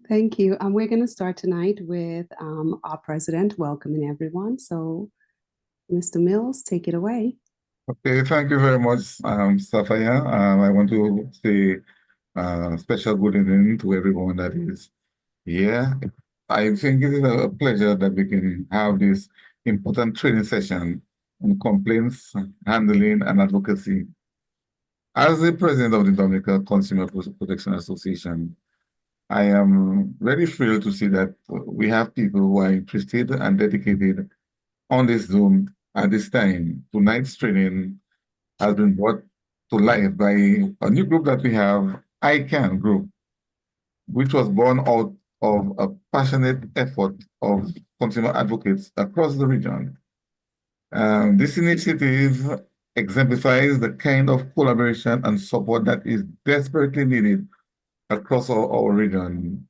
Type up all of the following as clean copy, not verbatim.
Thank you. We're going to start tonight with our president welcoming everyone. So, Mr. Mills, take it away. Okay, thank you very much, Safaya. I want to say special good evening to everyone that is here. I think it is a pleasure that we can have this important training session on complaints handling and advocacy. As the president of the Dominica Consumer Protection Association, I am very thrilled to see that we have people who are interested and dedicated on this Zoom at this time. Tonight's training has been brought to life by a new group that we have, ICAN group, which was born out of a passionate effort of consumer advocates across the region. This initiative exemplifies the kind of collaboration and support that is desperately needed across our region.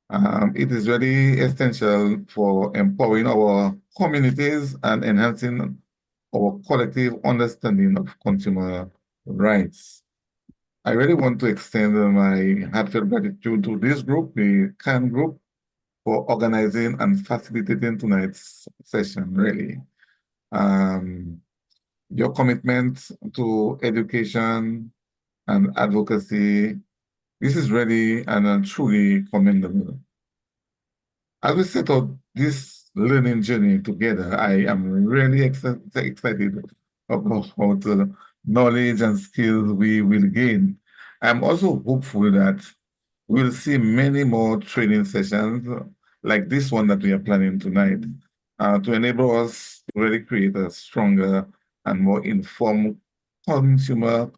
It is very essential for empowering our communities and enhancing our collective understanding of consumer rights. I really want to extend my heartfelt gratitude to this group, the CAN group, for organizing and facilitating tonight's session, really. Your commitment to education and advocacy, this is really and truly commendable. As we set out this learning journey together, I am really excited about the knowledge and skills we will gain. I'm also hopeful that we'll see many more training sessions like this one that we are planning tonight to enable us to really create a stronger and more informed consumer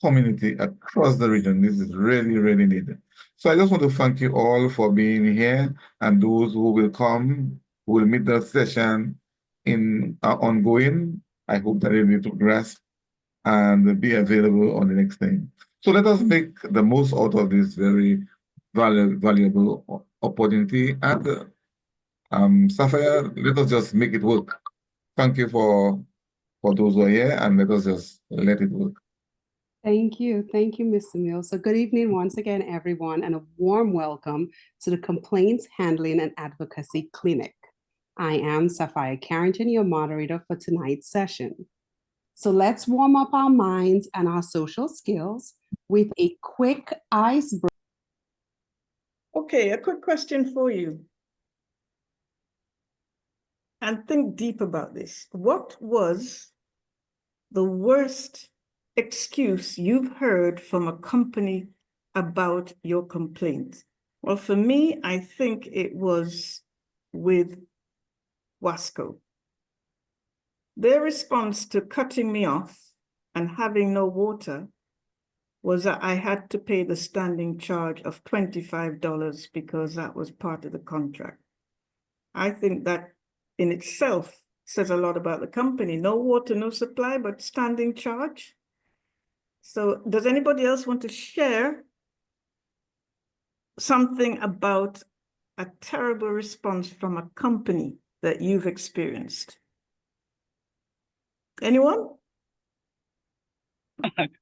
community across the region. This is really, really needed. So I just want to thank you all for being here, and those who will come, who will meet the session in ongoing. I hope that you'll be able to grasp and be available on the next thing. So let us make the most out of this very valuable opportunity. And Safaya, let us just make it work. Thank you for those who are here, and let us just let it work. Thank you. Thank you, Mr. Mills. So good evening once again, everyone, and a warm welcome to the Complaints Handling and Advocacy Clinic. I am Safaya Carrington, your moderator for tonight's session. So let's warm up our minds and our social skills with a quick icebreaker. Okay, a quick question for you. And think deep about this. What was the worst excuse you've heard from a company about your complaint? Well, for me, I think it was with Wasco. Their response to cutting me off and having no water was that I had to pay the standing charge of $25 because that was part of the contract. I think that in itself says a lot about the company. No water, no supply, but standing charge. So does anybody else want to share something about a terrible response from a company that you've experienced? Anyone?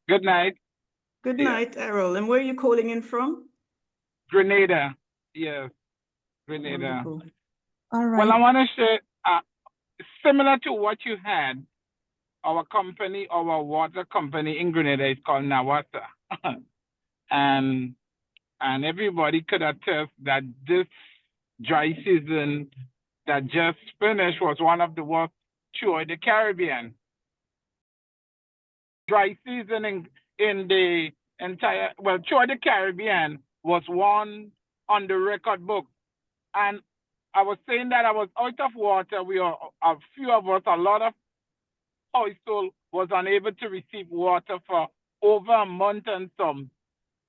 Good night. Good night, Errol. And where are you calling in from? Grenada. Yes, Grenada. Wonderful. All right. Well, I want to say, similar to what you had, our company, our water company in Grenada is called Nawasa. and everybody could attest that this dry season that just finished was one of the worst throughout the Caribbean. Dry season in the entire, well, throughout the Caribbean was one on the record book. And I was saying that I was out of water. We are, a few of us, a lot of household was unable to receive water for over a month and some.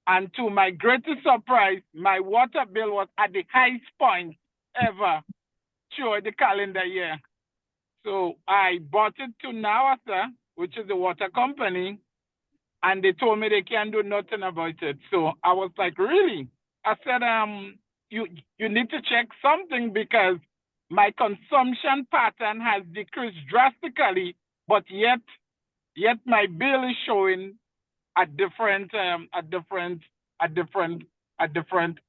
And to my greatest surprise, my water bill was at the highest point ever throughout the calendar year. So I brought it to Nawasa, which is the water company, and they told me they can't do nothing about it. So I was like, really? I said, you need to check something because my consumption pattern has decreased drastically, but yet my bill is showing a different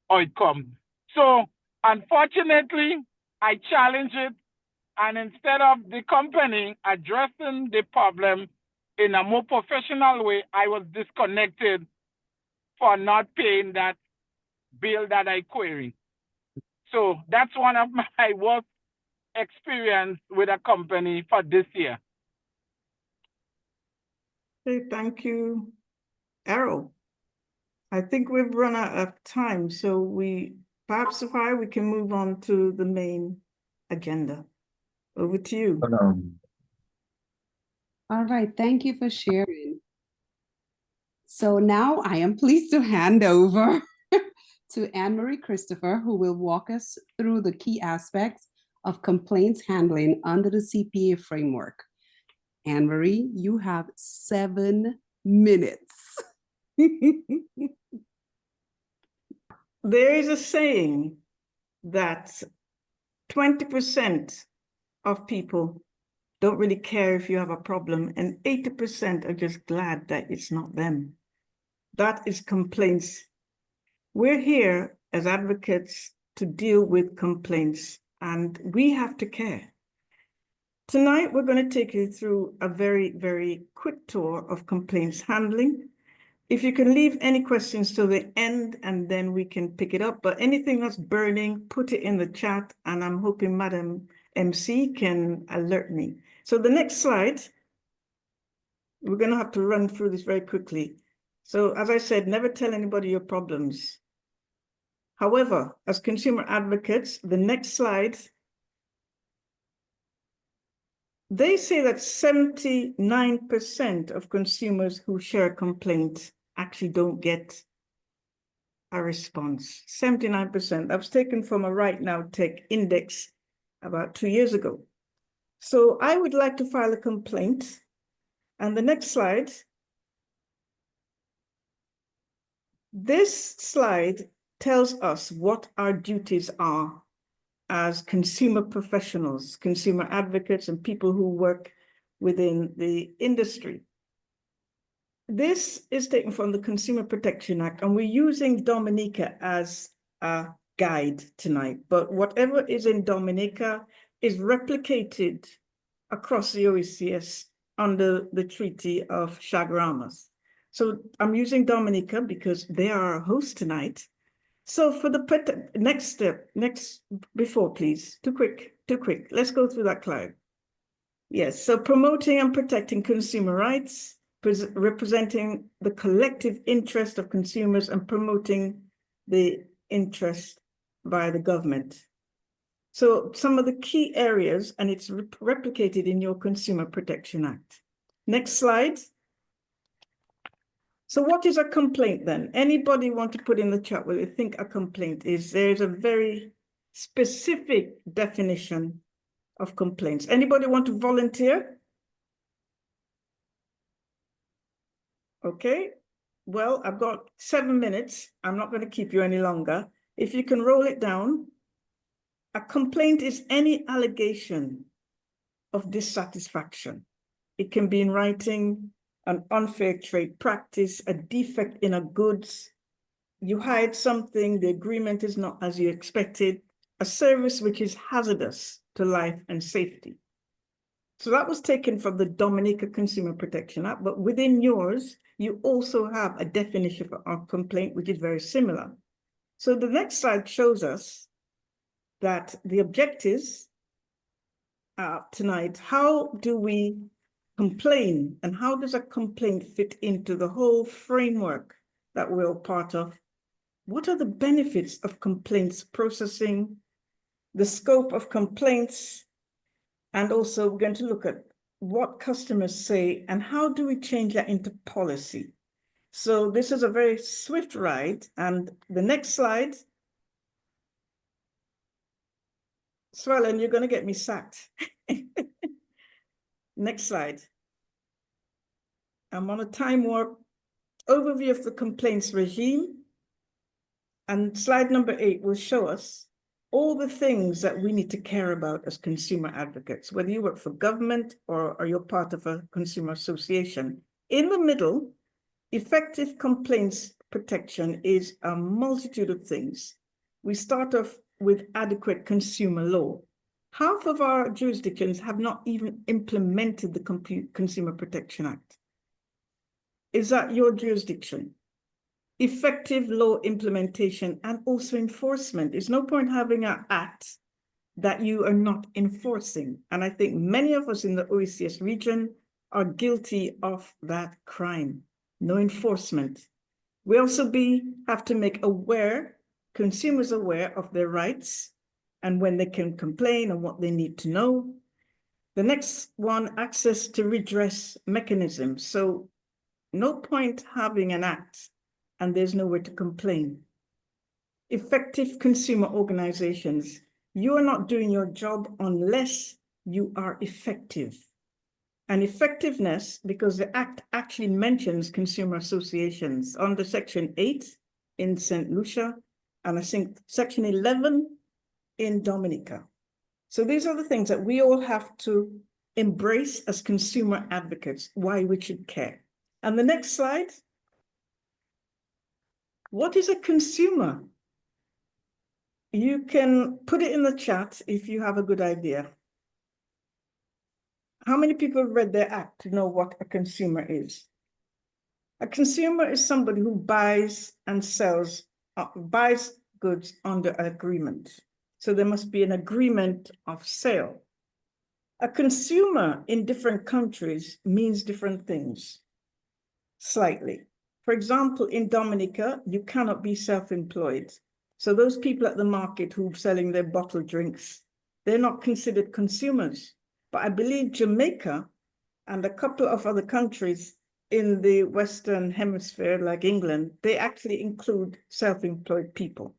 outcome. So unfortunately, I challenged it, and instead of the company addressing the problem in a more professional way, I was disconnected for not paying that bill that I queried. So that's one of my worst experience with a company for this year. Okay, thank you, Errol. I think we've run out of time, so perhaps, Sophia, we can move on to the main agenda. Over to you. All right, thank you for sharing. So now I am pleased to hand over to Anne-Marie Christopher, who will walk us through the key aspects of complaints handling under the CPA framework. Anne-Marie, you have 7 minutes. There is a saying that 20% of people don't really care if you have a problem, and 80% are just glad that it's not them. That is complaints. We're here as advocates to deal with complaints, and we have to care. Tonight, we're going to take you through a very, very quick tour of complaints handling. If you can leave any questions till the end, and then we can pick it up. But anything that's burning, put it in the chat, and I'm hoping Madam MC can alert me. So the next slide, we're going to have to run through this very quickly. So as I said, never tell anybody your problems. However, as consumer advocates, the next slide, they say that 79% of consumers who share a complaint actually don't get a response. 79%. That was taken from a Right Now Tech index about 2 years ago. So I would like to file a complaint. And the next slide. This slide tells us what our duties are as consumer professionals, consumer advocates, and people who work within the industry. This is taken from the Consumer Protection Act, and we're using Dominica as a guide tonight. But whatever is in Dominica is replicated across the OECS under the Treaty of Chaguaramas. So I'm using Dominica because they are our host tonight. So for the next step, before please, too quick. Let's go through that, Clive. Yes, so promoting and protecting consumer rights, representing the collective interest of consumers and promoting the interest by the government. So some of the key areas, and it's replicated in your Consumer Protection Act. Next slide. So what is a complaint then? Anybody want to put in the chat what you think a complaint is? There's a very specific definition of complaints. Anybody want to volunteer? Okay, well, I've got 7 minutes. I'm not going to keep you any longer. If you can roll it down, a complaint is any allegation of dissatisfaction. It can be in writing, an unfair trade practice, a defect in a goods, you hired something, the agreement is not as you expected, a service which is hazardous to life and safety. So that was taken from the Dominica Consumer Protection Act, but within yours, you also have a definition of complaint, which is very similar. So the next slide shows us that the objectives tonight, how do we complain, and how does a complaint fit into the whole framework that we're all part of? What are the benefits of complaints processing, the scope of complaints, and also we're going to look at what customers say and how do we change that into policy. So this is a very swift ride, and the next slide, Swellen, you're going to get me sacked. Next slide. I'm on a time warp. Overview of the complaints regime. And slide number 8 will show us all the things that we need to care about as consumer advocates, whether you work for government or you're part of a consumer association. In the middle, effective complaints protection is a multitude of things. we start off with adequate consumer law. Half of our jurisdictions have not even implemented the Consumer Protection Act. Is that your jurisdiction? Effective law implementation and also enforcement. There's no point having an act that you are not enforcing. And I think many of us in the OECS region are guilty of that crime. No enforcement. We also have to make consumers aware of their rights and when they can complain and what they need to know. The next one, access to redress mechanisms. So no point having an act and there's nowhere to complain. Effective consumer organizations. You are not doing your job unless you are effective. And effectiveness, because the Act actually mentions consumer associations under Section 8 in St. Lucia, and I think Section 11 in Dominica. So these are the things that we all have to embrace as consumer advocates, why we should care. And the next slide. What is a consumer? You can put it in the chat if you have a good idea. How many people read their act to know what a consumer is? A consumer is somebody who buys and sells, buys goods under an agreement. So there must be an agreement of sale. A consumer in different countries means different things, slightly. For example, in Dominica, you cannot be self-employed. So those people at the market who are selling their bottled drinks, they're not considered consumers. But I believe Jamaica and a couple of other countries in the Western Hemisphere, like England, they actually include self-employed people.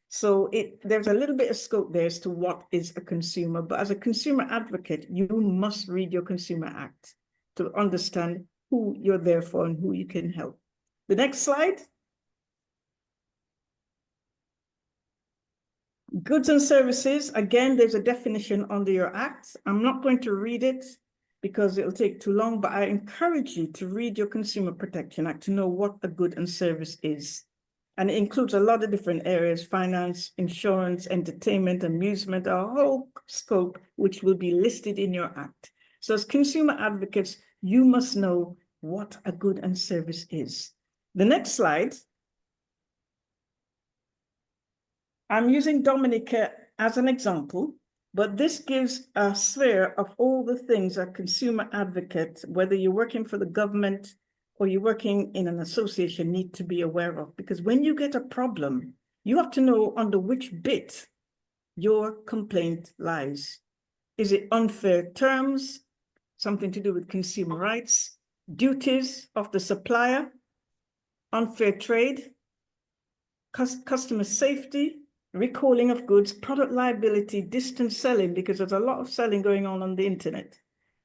So there's a little bit of scope there as to what is a consumer. But as a consumer advocate, you must read your Consumer Act to understand who you're there for and who you can help. The next slide. Goods and services, again, there's a definition under your act. I'm not going to read it because it'll take too long, but I encourage you to read your Consumer Protection Act to know what a good and service is. And it includes a lot of different areas: finance, insurance, entertainment, amusement, a whole scope, which will be listed in your act. So as consumer advocates, you must know what a good and service is. The next slide. I'm using Dominica as an example, but this gives a sphere of all the things a consumer advocate, whether you're working for the government or you're working in an association, need to be aware of. Because when you get a problem, you have to know under which bit your complaint lies. Is it unfair terms, something to do with consumer rights, duties of the supplier, unfair trade, customer safety, recalling of goods, product liability, distance selling, because there's a lot of selling going on the internet.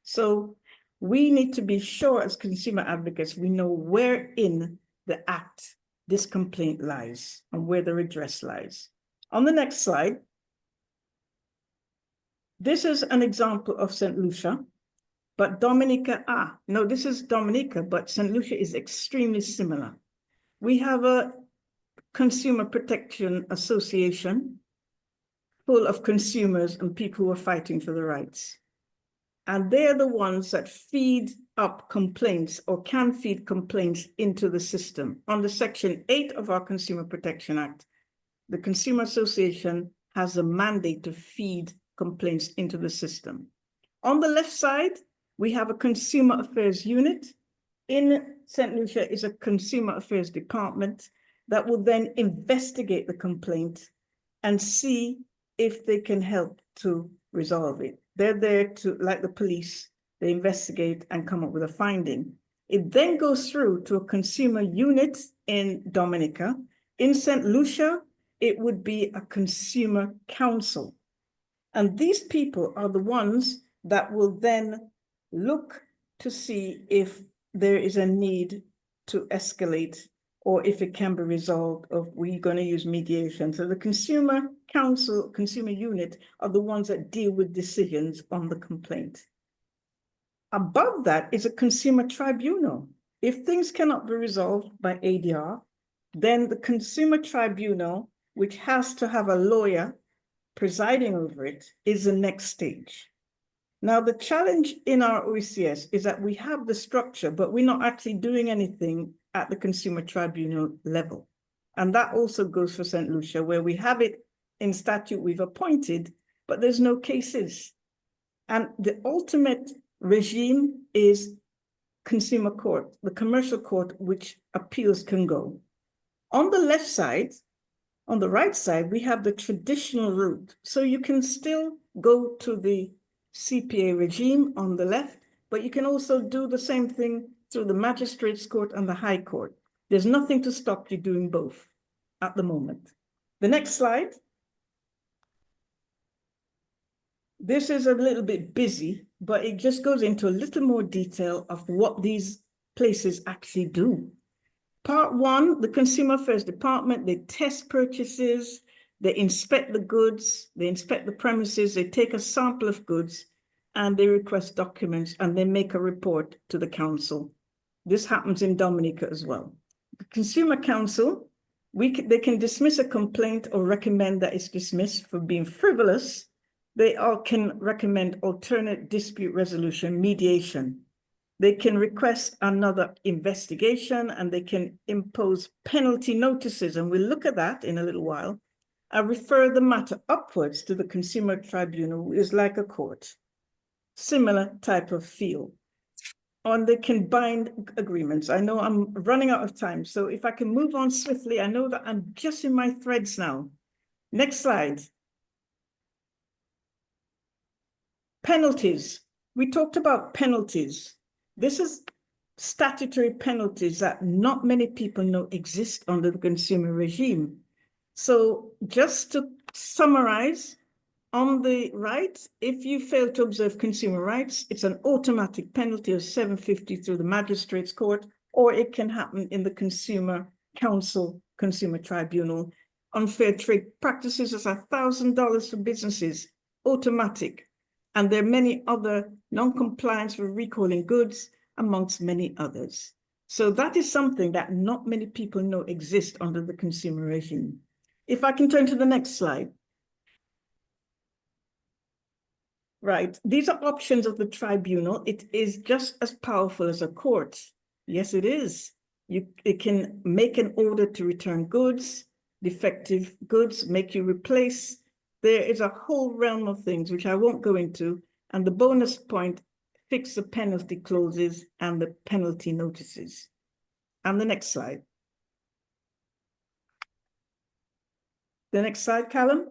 So we need to be sure as consumer advocates, we know where in the act this complaint lies and where the redress lies. On the next slide, this is an example of St. Lucia, but Dominica, no, this is Dominica, but St. Lucia is extremely similar. We have a Consumer Protection Association full of consumers and people who are fighting for the rights. And they're the ones that feed up complaints or can feed complaints into the system. Under Section 8 of our Consumer Protection Act, the Consumer Association has a mandate to feed complaints into the system. On the left side, we have a Consumer Affairs Unit. In St. Lucia is a Consumer Affairs Department that will then investigate the complaint and see if they can help to resolve it. They're there to, like the police, they investigate and come up with a finding. It then goes through to a consumer unit in Dominica. In St. Lucia, it would be a consumer council. And these people are the ones that will then look to see if there is a need to escalate or if it can be resolved, or we're going to use mediation. So the consumer council, consumer unit are the ones that deal with decisions on the complaint. Above that is a consumer tribunal. If things cannot be resolved by ADR, then the consumer tribunal which has to have a lawyer presiding over it, is the next stage. Now, the challenge in our OECS is that we have the structure, but we're not actually doing anything at the consumer tribunal level. And that also goes for St. Lucia, where we have it in statute we've appointed, but there's no cases. And the ultimate regime is consumer court, the commercial court, which appeals can go. On the left side, on the right side, we have the traditional route. So you can still go to the CPA regime on the left, but you can also do the same thing through the magistrates court and the high court. There's nothing to stop you doing both at the moment. The next slide. This is a little bit busy, but it just goes into a little more detail of what these places actually do. Part one, the Consumer Affairs Department, they test purchases, they inspect the goods, they inspect the premises, they take a sample of goods, and they request documents, and they make a report to the council. This happens in Dominica as well. The Consumer Council, they can dismiss a complaint or recommend that it's dismissed for being frivolous. They all can recommend alternate dispute resolution, mediation. They can request another investigation, and they can impose penalty notices. And we'll look at that in a little while. I refer the matter upwards to the Consumer Tribunal, which is like a court. Similar type of feel. And they can bind agreements. I know I'm running out of time, so if I can move on swiftly, I know that I'm just in my threads now. Next slide. Penalties. We talked about penalties. This is statutory penalties that not many people know exist under the consumer regime. So just to summarize, on the right, if you fail to observe consumer rights, it's an automatic penalty of $750 through the magistrates court, or it can happen in the Consumer Council, Consumer Tribunal. Unfair trade practices is $1,000 for businesses, automatic. And there are many other non-compliance with recalling goods, amongst many others. So that is something that not many people know exists under the consumer regime. If I can turn to the next slide. Right, these are options of the tribunal. It is just as powerful as a court. Yes, it is. It can make an order to return goods, defective goods, make you replace. There is a whole realm of things which I won't go into. And the bonus point, fix the penalty clauses and the penalty notices. And the next slide. The next slide, Callum.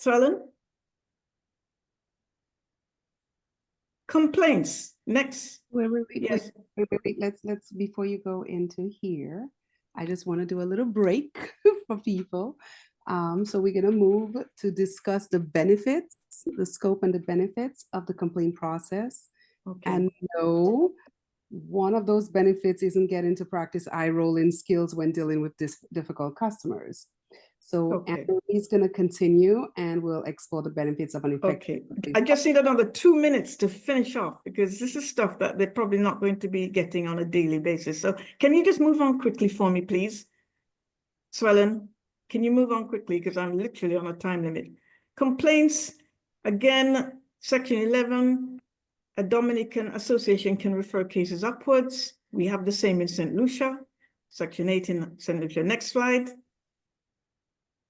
Swellen. Complaints. Next. Wait, Yes. Let's before you go into here, I just want to do a little break for people. So we're going to move to discuss the benefits, the scope and the benefits of the complaint process. Okay. And no, one of those benefits isn't getting to practice eye-rolling skills when dealing with difficult customers. So Okay. Anthony's going to continue and we'll explore the benefits of an effective. Okay, I just need another 2 minutes to finish off because this is stuff that they're probably not going to be getting on a daily basis. So can you just move on quickly for me, please? Swellen, can you move on quickly because I'm literally on a time limit. Complaints, again, Section 11, a Dominican association can refer cases upwards. We have the same in St. Lucia, Section 18, St. Lucia. Next slide.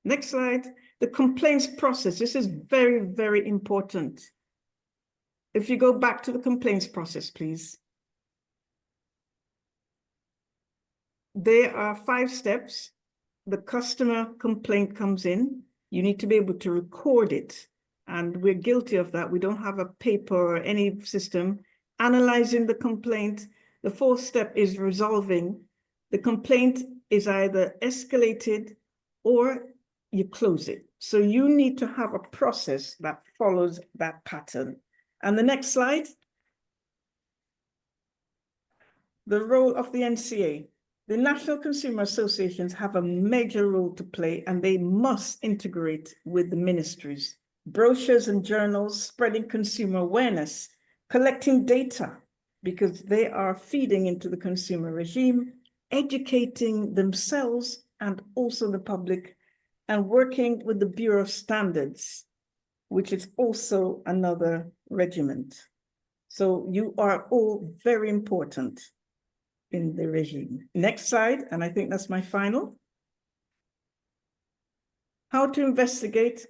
Next slide. The complaints process. This is very, very important. If you go back to the complaints process, please. There are 5 steps. The customer complaint comes in. You need to be able to record it. And we're guilty of that. We don't have a paper or any system. Analyzing the complaint. The 4th step is resolving. The complaint is either escalated or you close it. So you need to have a process that follows that pattern. And the next slide. The role of the NCA. The National Consumer Associations have a major role to play and they must integrate with the ministries. Brochures and journals, spreading consumer awareness, collecting data because they are feeding into the consumer regime, educating themselves and also the public, and working with the Bureau of Standards, which is also another regiment. So you are all very important in the regime. Next slide, and I think that's my final. How to investigate?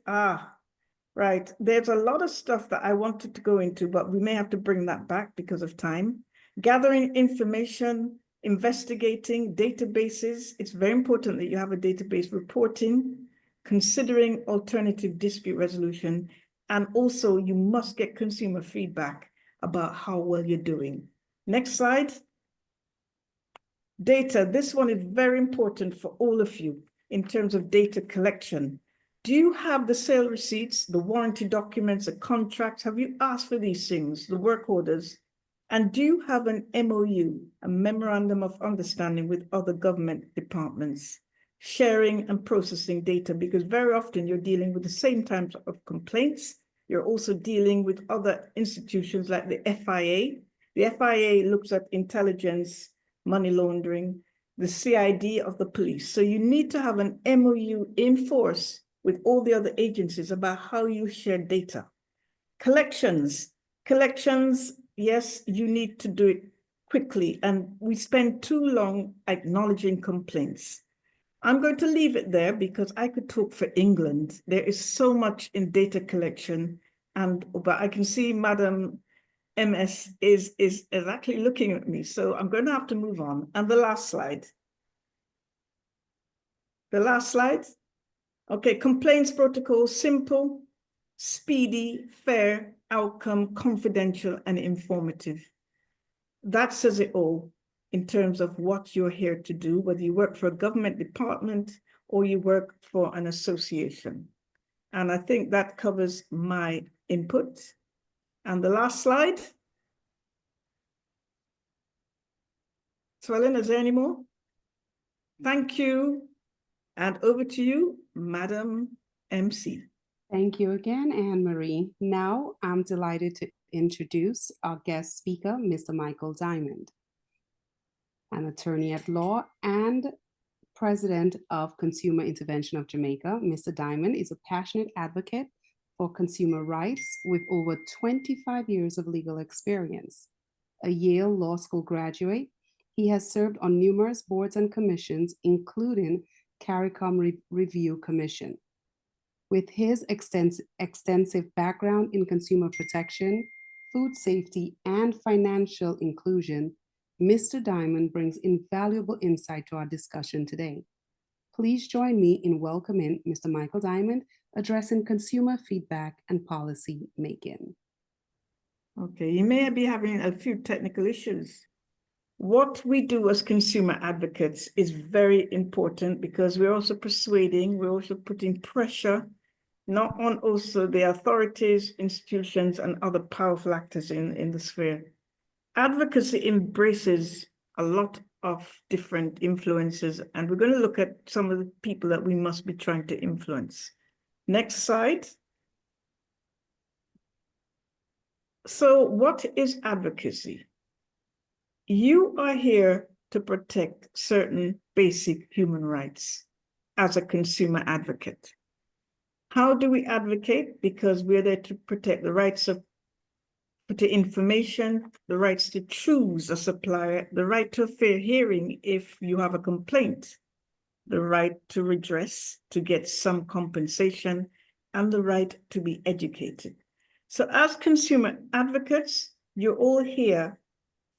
Right. There's a lot of stuff that I wanted to go into, but we may have to bring that back because of time. Gathering information, investigating databases. It's very important that you have a database reporting, considering alternative dispute resolution, and also you must get consumer feedback about how well you're doing. Next slide. Data. This one is very important for all of you in terms of data collection. Do you have the sale receipts, the warranty documents, the contracts? Have you asked for these things, the work orders? And do you have an MOU, a memorandum of understanding with other government departments, sharing and processing data? Because very often you're dealing with the same types of complaints. You're also dealing with other institutions like the FIA. The FIA looks at intelligence, money laundering, the CID of the police. So you need to have an MOU in force with all the other agencies about how you share data. Collections, yes, you need to do it quickly, and we spend too long acknowledging complaints. I'm going to leave it there because I could talk for England. There is so much in data collection, but I can see Madam MS is actually looking at me, so I'm going to have to move on. And the last slide. The last slide. Okay, complaints protocol, simple, speedy, fair, outcome, confidential, and informative. That says it all in terms of what you're here to do, whether you work for a government department or you work for an association. And I think that covers my input. And the last slide. Swellen, is there any more? Thank you. And over to you, Madam MC. Thank you again, Anne-Marie. Now I'm delighted to introduce our guest speaker, Mr. Michael Diamond, an attorney at law and president of Consumer Intervention of Jamaica. Mr. Diamond is a passionate advocate for consumer rights with over 25 years of legal experience. A Yale Law School graduate, he has served on numerous boards and commissions, including CARICOM Review Commission. With his extensive background in consumer protection, food safety, and financial inclusion, Mr. Diamond brings invaluable insight to our discussion today. Please join me in welcoming Mr. Michael Diamond, addressing consumer feedback and policy making. Okay, you may be having a few technical issues. What we do as consumer advocates is very important because we're also persuading, we're also putting pressure, not on also the authorities, institutions, and other powerful actors in the sphere. Advocacy embraces a lot of different influences, and we're going to look at some of the people that we must be trying to influence. Next slide. So what is advocacy? You are here to protect certain basic human rights as a consumer advocate. How do we advocate? Because we're there to protect the rights of information, the rights to choose a supplier, the right to a fair hearing if you have a complaint, the right to redress, to get some compensation, and the right to be educated. So as consumer advocates, you're all here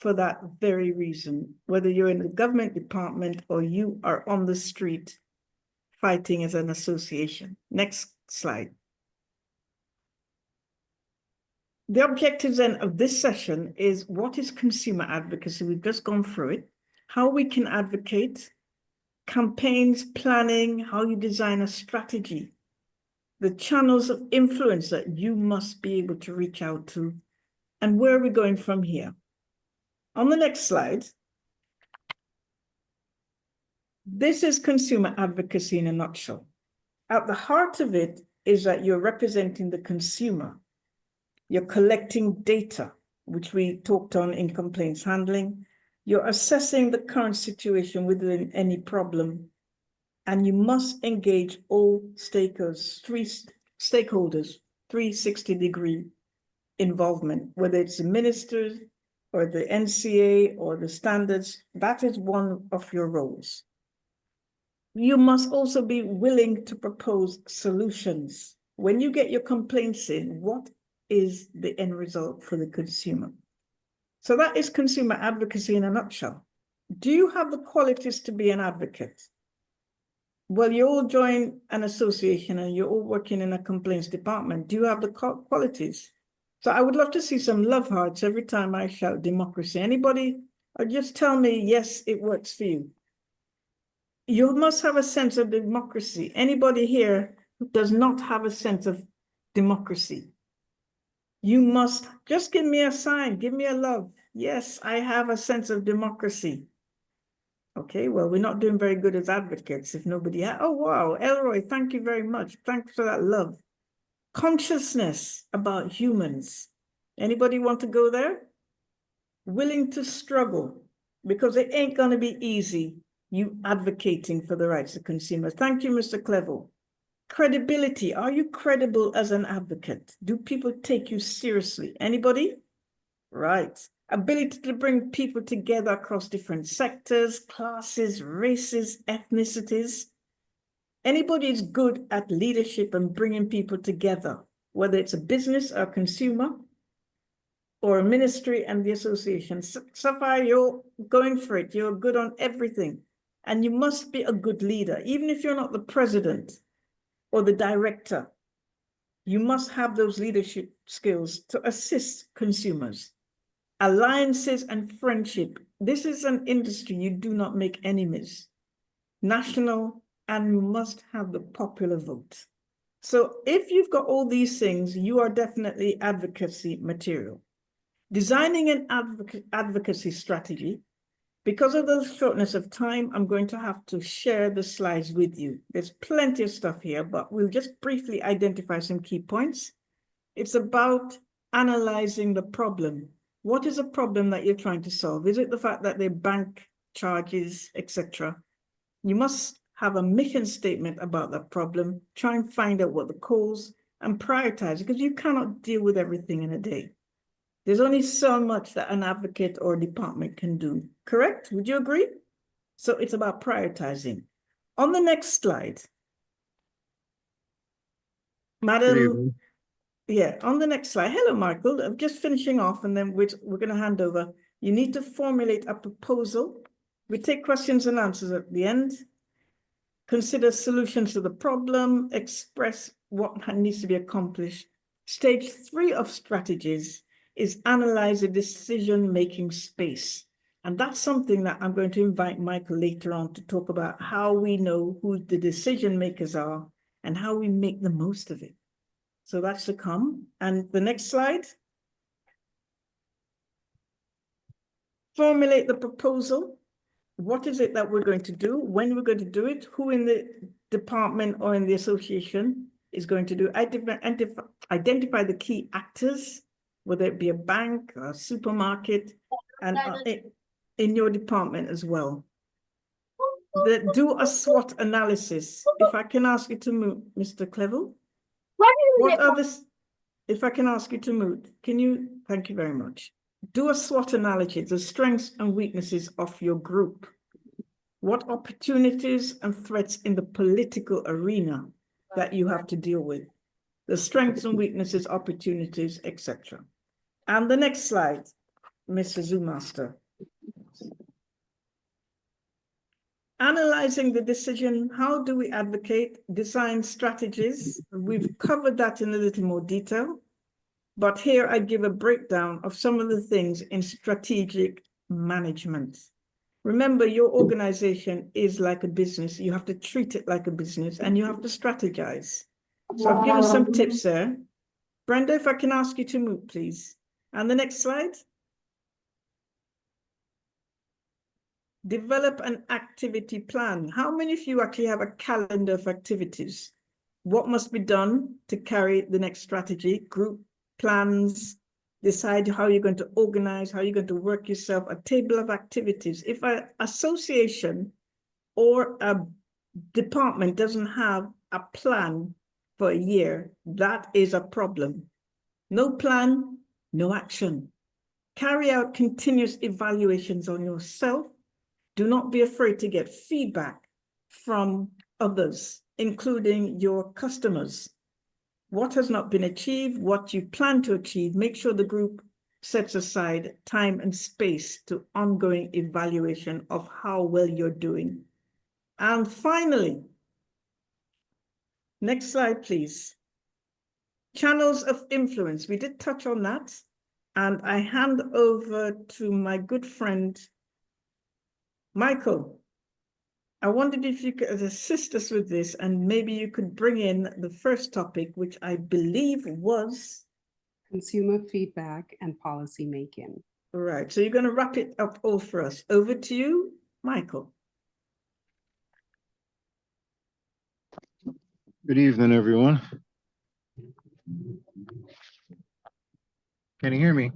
for that very reason, whether you're in the government department or you are on the street fighting as an association. Next slide. The objectives then of this session is what is consumer advocacy? We've just gone through it. How we can advocate, campaigns, planning, how you design a strategy, the channels of influence that you must be able to reach out to, and where are we going from here? On the next slide, this is consumer advocacy in a nutshell. At the heart of it is that you're representing the consumer. You're collecting data, which we talked on in complaints handling. You're assessing the current situation within any problem. And you must engage all stakeholders, 360-degree involvement, whether it's the ministers or the NCA or the standards. That is one of your roles. You must also be willing to propose solutions. When you get your complaints in, what is the end result for the consumer? So that is consumer advocacy in a nutshell. Do you have the qualities to be an advocate? Well, you all join an association and you're all working in a complaints department. Do you have the qualities? So I would love to see some love hearts every time I shout democracy. Anybody, or just tell me, yes, it works for you. You must have a sense of democracy. Anybody here who does not have a sense of democracy? You must just give me a sign, give me a love. Yes, I have a sense of democracy. Okay, well, we're not doing very good as advocates if nobody oh, wow, Elroy, thank you very much. Thanks for that love. Consciousness about humans. Anybody want to go there? Willing to struggle, because it ain't going to be easy, you advocating for the rights of consumers. Thank you, Mr. Clevel. Credibility. Are you credible as an advocate? Do people take you seriously? Anybody? Right. Ability to bring people together across different sectors, classes, races, ethnicities. Anybody is good at leadership and bringing people together, whether it's a business or a consumer or a ministry and the association. Sapphire, you're going for it. You're good on everything. And you must be a good leader. Even if you're not the president or the director, you must have those leadership skills to assist consumers. Alliances and friendship. This is an industry you do not make enemies. National, and you must have the popular vote. So if you've got all these things, you are definitely advocacy material. Designing an advocacy strategy. Because of the shortness of time, I'm going to have to share the slides with you. There's plenty of stuff here, but we'll just briefly identify some key points. It's about analyzing the problem. What is a problem that you're trying to solve? Is it the fact that there are bank charges, etc.? You must have a mission statement about that problem, try and find out what the cause, and prioritize, because you cannot deal with everything in a day. There's only so much that an advocate or department can do, correct? Would you agree? So it's about prioritizing. On the next slide, Madam, yeah, on the next slide. Hello, Michael. I'm just finishing off and then we're going to hand over. You need to formulate a proposal. We take questions and answers at the end. Consider solutions to the problem. Express what needs to be accomplished. Stage 3 of strategies is analyze the decision-making space. And that's something that I'm going to invite Michael later on to talk about, how we know who the decision makers are and how we make the most of it. So that's to come. And the next slide. Formulate the proposal. What is it that we're going to do? When we're going to do it? Who in the department or in the association is going to do? Identify the key actors, whether it be a bank, a supermarket, and in your department as well. Do a SWOT analysis. If I can ask you to move, Mr. Clevel. What are this? If I can ask you to move, can you? Thank you very much. Do a SWOT analysis, the strengths and weaknesses of your group. What opportunities and threats in the political arena that you have to deal with. The strengths and weaknesses, opportunities, etc. And the next slide, Mr. Zoomaster. Analyzing the decision, how do we advocate, design strategies? We've covered that in a little more detail, but here I give a breakdown of some of the things in strategic management. Remember, your organization is like a business. You have to treat it like a business and you have to strategize. So I've given some tips there. Brenda, if I can ask you to move, please. And the next slide. Develop an activity plan. How many of you actually have a calendar of activities? What must be done to carry the next strategy? Group plans, decide how you're going to organize, how you're going to work yourself, a table of activities. If an association or a department doesn't have a plan for a year, that is a problem. No plan, no action. Carry out continuous evaluations on yourself. Do not be afraid to get feedback from others, including your customers. What has not been achieved, what you plan to achieve, make sure the group sets aside time and space to ongoing evaluation of how well you're doing. And finally, next slide, please. Channels of influence. We did touch on that. And I hand over to my good friend, Michael. I wondered if you could assist us with this, and maybe you could bring in the first topic, which I believe was consumer feedback and policy making. all right. So you're going to wrap it up all for us. Over to you, Michael. Good evening, everyone. Can you hear me?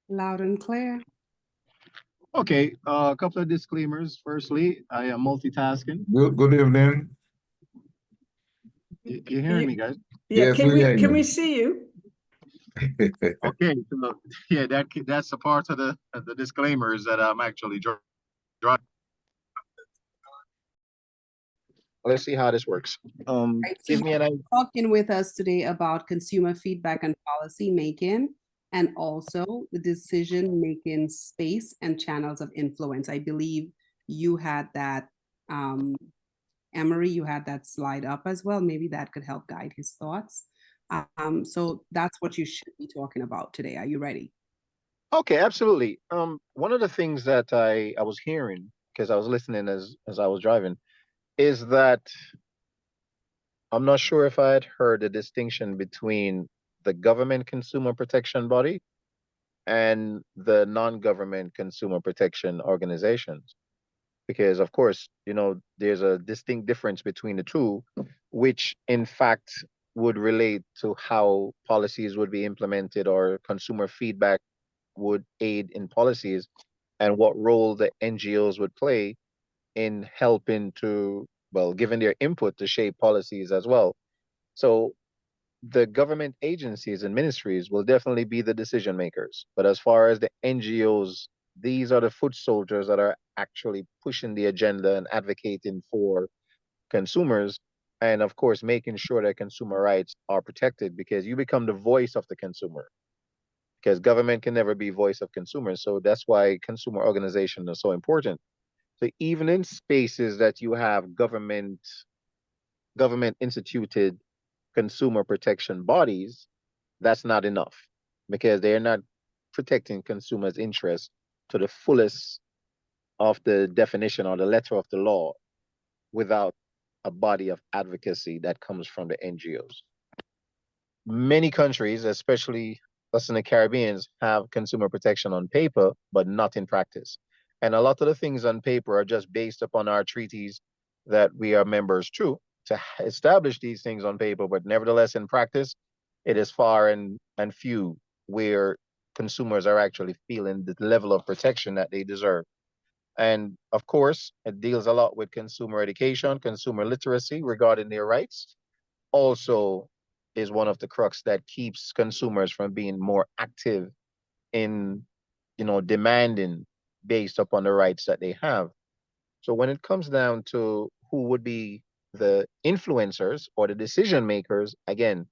Loud and clear. Okay, a couple of disclaimers. Firstly, I am multitasking. Good evening. You hearing me, guys? Yeah, Yes, can we see you? Okay, so, yeah, that's a part of the disclaimers that I'm actually drawing. Let's see how this works. Right, so Give me an idea. talking with us today about consumer feedback and policy making, and also the decision-making space and channels of influence. I believe you had that, Emery, you had that slide up as well. Maybe that could help guide his thoughts. So that's what you should be talking about today. Are you ready? Okay, absolutely. One of the things that I was hearing, because I was listening as I was driving, is that I'm not sure if I had heard the distinction between the government consumer protection body and the non-government consumer protection organizations. Because of course, you know, there's a distinct difference between the two, which in fact would relate to how policies would be implemented or consumer feedback would aid in policies, and what role the NGOs would play in helping to, well, giving their input to shape policies as well. So the government agencies and ministries will definitely be the decision makers. But as far as the NGOs, these are the foot soldiers that are actually pushing the agenda and advocating for consumers. And of course, making sure that consumer rights are protected, because you become the voice of the consumer, because government can never be voice of consumers. So that's why consumer organizations are so important. So even in spaces that you have government instituted consumer protection bodies, that's not enough, because they're not protecting consumers' interests to the fullest of the definition or the letter of the law without a body of advocacy that comes from the NGOs. Many countries, especially us in the Caribbean, have consumer protection on paper, but not in practice. And a lot of the things on paper are just based upon our treaties that we are members to establish these things on paper, but nevertheless in practice, it is far and few where consumers are actually feeling the level of protection that they deserve. And of course, it deals a lot with consumer education, consumer literacy regarding their rights. Also is one of the crux that keeps consumers from being more active in, you know, demanding based upon the rights that they have. So when it comes down to who would be the influencers or the decision makers, again,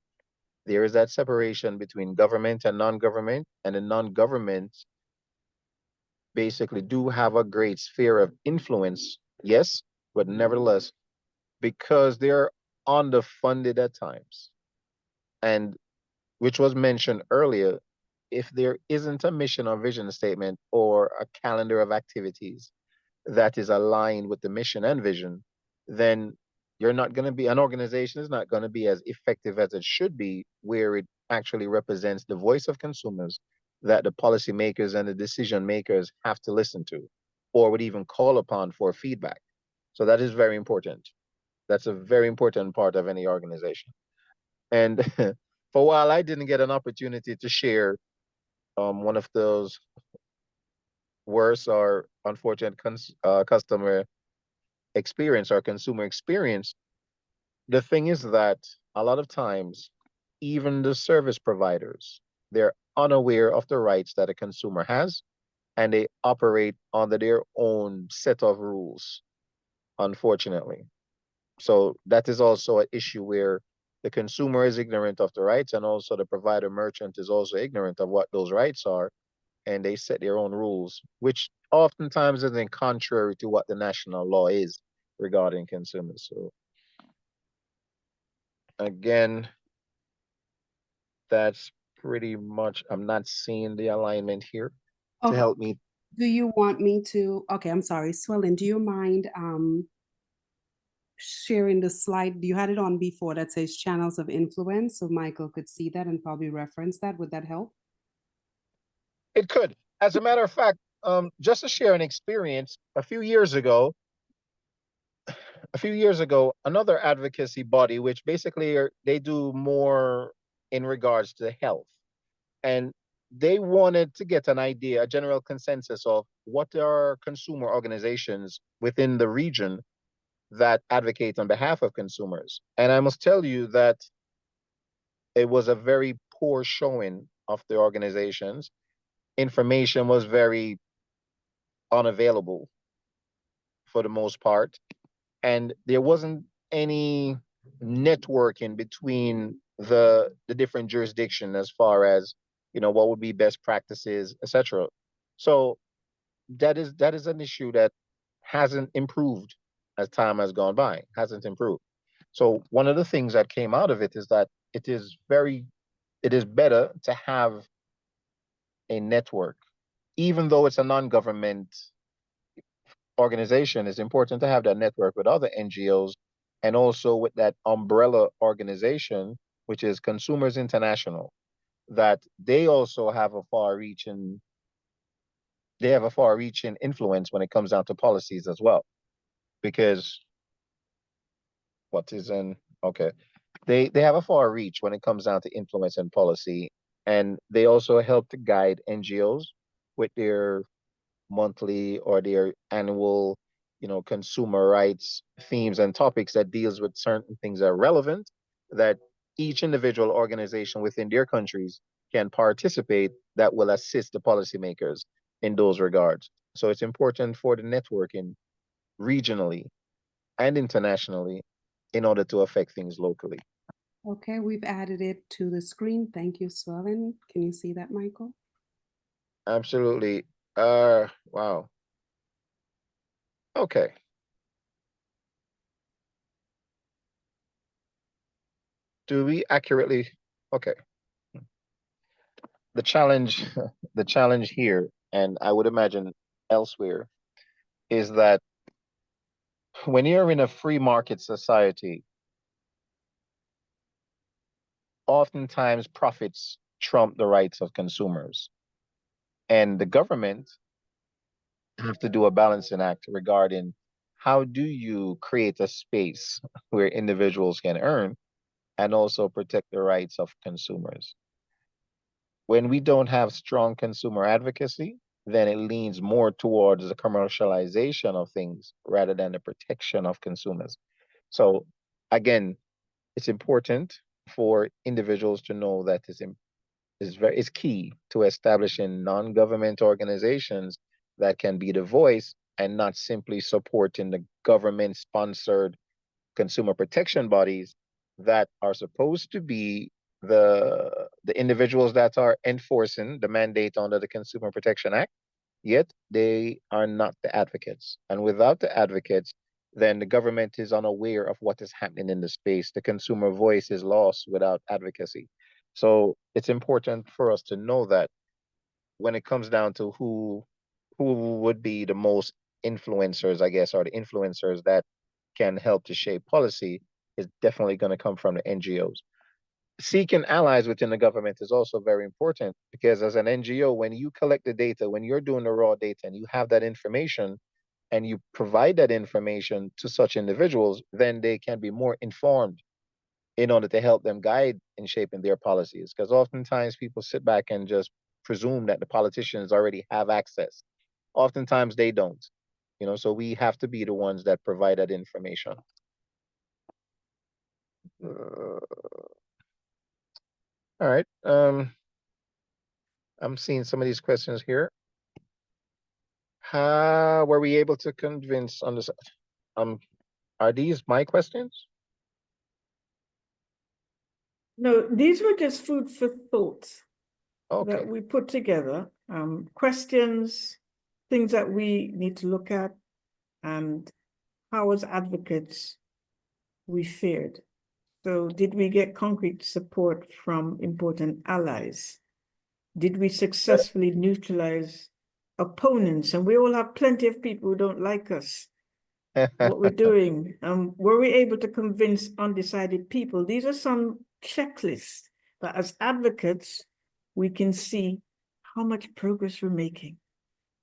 there is that separation between government and non-government, and the non-government basically do have a great sphere of influence, yes, but nevertheless, because they're underfunded at times, and which was mentioned earlier, if there isn't a mission or vision statement or a calendar of activities that is aligned with the mission and vision, then you're not going to be, an organization is not going to be as effective as it should be, where it actually represents the voice of consumers that the policymakers and the decision makers have to listen to, or would even call upon for feedback. So that is very important. That's a very important part of any organization. And for a while, I didn't get an opportunity to share one of those worst or unfortunate customer experience or consumer experience, the thing is that a lot of times, even the service providers, they're unaware of the rights that a consumer has, and they operate under their own set of rules, unfortunately. So that is also an issue where the consumer is ignorant of the rights, and also the provider merchant is also ignorant of what those rights are, and they set their own rules, which oftentimes is in contrary to what the national law is regarding consumers. So again, that's pretty much, I'm not seeing the alignment here to Okay. help me. Do you want me to, okay, I'm sorry, Swellen, do you mind sharing the slide? You had it on before that says channels of influence, so Michael could see that and probably reference that. Would that help? It could. As a matter of fact, just to share an experience, a few years ago, another advocacy body, which basically they do more in regards to health, and they wanted to get an idea, a general consensus of what are consumer organizations within the region that advocate on behalf of consumers. And I must tell you that it was a very poor showing of the organizations. Information was very unavailable for the most part, and there wasn't any networking between the different jurisdictions as far as, you know, what would be best practices, etc. So that is an issue that hasn't improved as time has gone by, hasn't improved. So one of the things that came out of it is that it is better to have a network, even though it's a non-government organization. It's important to have that network with other NGOs, and also with that umbrella organization, which is Consumers International, that they also have a far-reaching influence when it comes down to policies as well. Because what is in okay, they have a far reach when it comes down to influence and policy, and they also help to guide NGOs with their monthly or their annual, you know, consumer rights themes and topics that deals with certain things that are relevant, that each individual organization within their countries can participate, that will assist the policymakers in those regards. So it's important for the networking regionally and internationally in order to affect things locally. Okay, we've added it to the screen. Thank you, Swellen. Can you see that, Michael? Absolutely. Wow. Okay. Do we accurately? Okay. The challenge, the challenge here, and I would imagine elsewhere, is that when you're in a free market society, oftentimes profits trump the rights of consumers. And the government have to do a balancing act regarding how do you create a space where individuals can earn and also protect the rights of consumers. When we don't have strong consumer advocacy, then it leans more towards the commercialization of things rather than the protection of consumers. So again, it's important for individuals to know that is key to establishing non-government organizations that can be the voice and not simply supporting the government-sponsored consumer protection bodies that are supposed to be the individuals that are enforcing the mandate under the Consumer Protection Act, yet they are not the advocates. And without the advocates, then the government is unaware of what is happening in the space. The consumer voice is lost without advocacy. So it's important for us to know that when it comes down to who would be the most influencers, I guess, or the influencers that can help to shape policy, is definitely going to come from the NGOs. Seeking allies within the government is also very important, because as an NGO, when you collect the data, when you're doing the raw data and you have that information and you provide that information to such individuals, then they can be more informed in order to help them guide in shaping their policies. Because oftentimes people sit back and just presume that the politicians already have access. Oftentimes they don't. you know, so we have to be the ones that provide that information. All right. I'm seeing some of these questions here. How were we able to convince on this? Are these my questions? No, these were just food for thought Okay. that we put together. Questions, things that we need to look at, and how as advocates we fared. So did we get concrete support from important allies? Did we successfully neutralize opponents? And we all have plenty of people who don't like us, what we're doing. Were we able to convince undecided people? These are some checklists that as advocates, we can see how much progress we're making.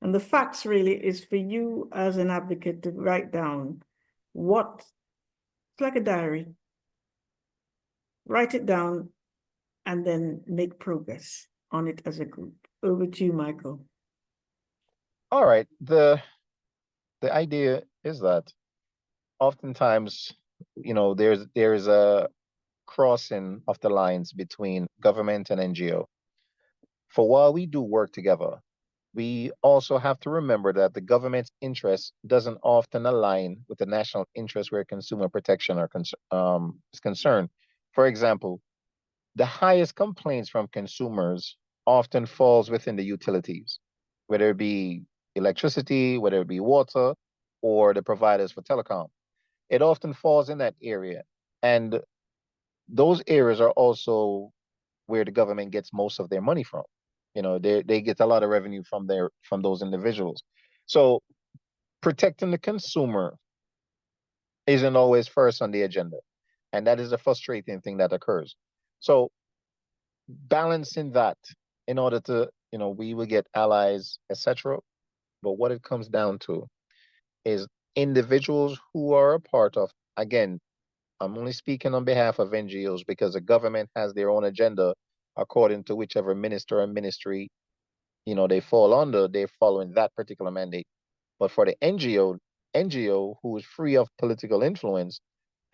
And the facts really is for you as an advocate to write down what, it's like a diary, write it down and then make progress on it as a group. Over to you, Michael. All right. The idea is that oftentimes, you know, there's a crossing of the lines between government and NGO. For while we do work together, we also have to remember that the government's interest doesn't often align with the national interest where consumer protection is concerned. For example, the highest complaints from consumers often falls within the utilities, whether it be electricity, whether it be water, or the providers for telecom. It often falls in that area. And those areas are also where the government gets most of their money from. You know, they get a lot of revenue from those individuals. So protecting the consumer isn't always first on the agenda. And that is a frustrating thing that occurs. So balancing that in order to, you know, we will get allies, etc. But what it comes down to is individuals who are a part of, again, I'm only speaking on behalf of NGOs because the government has their own agenda according to whichever minister and ministry, you know, they fall under, they're following that particular mandate. But for the NGO who is free of political influence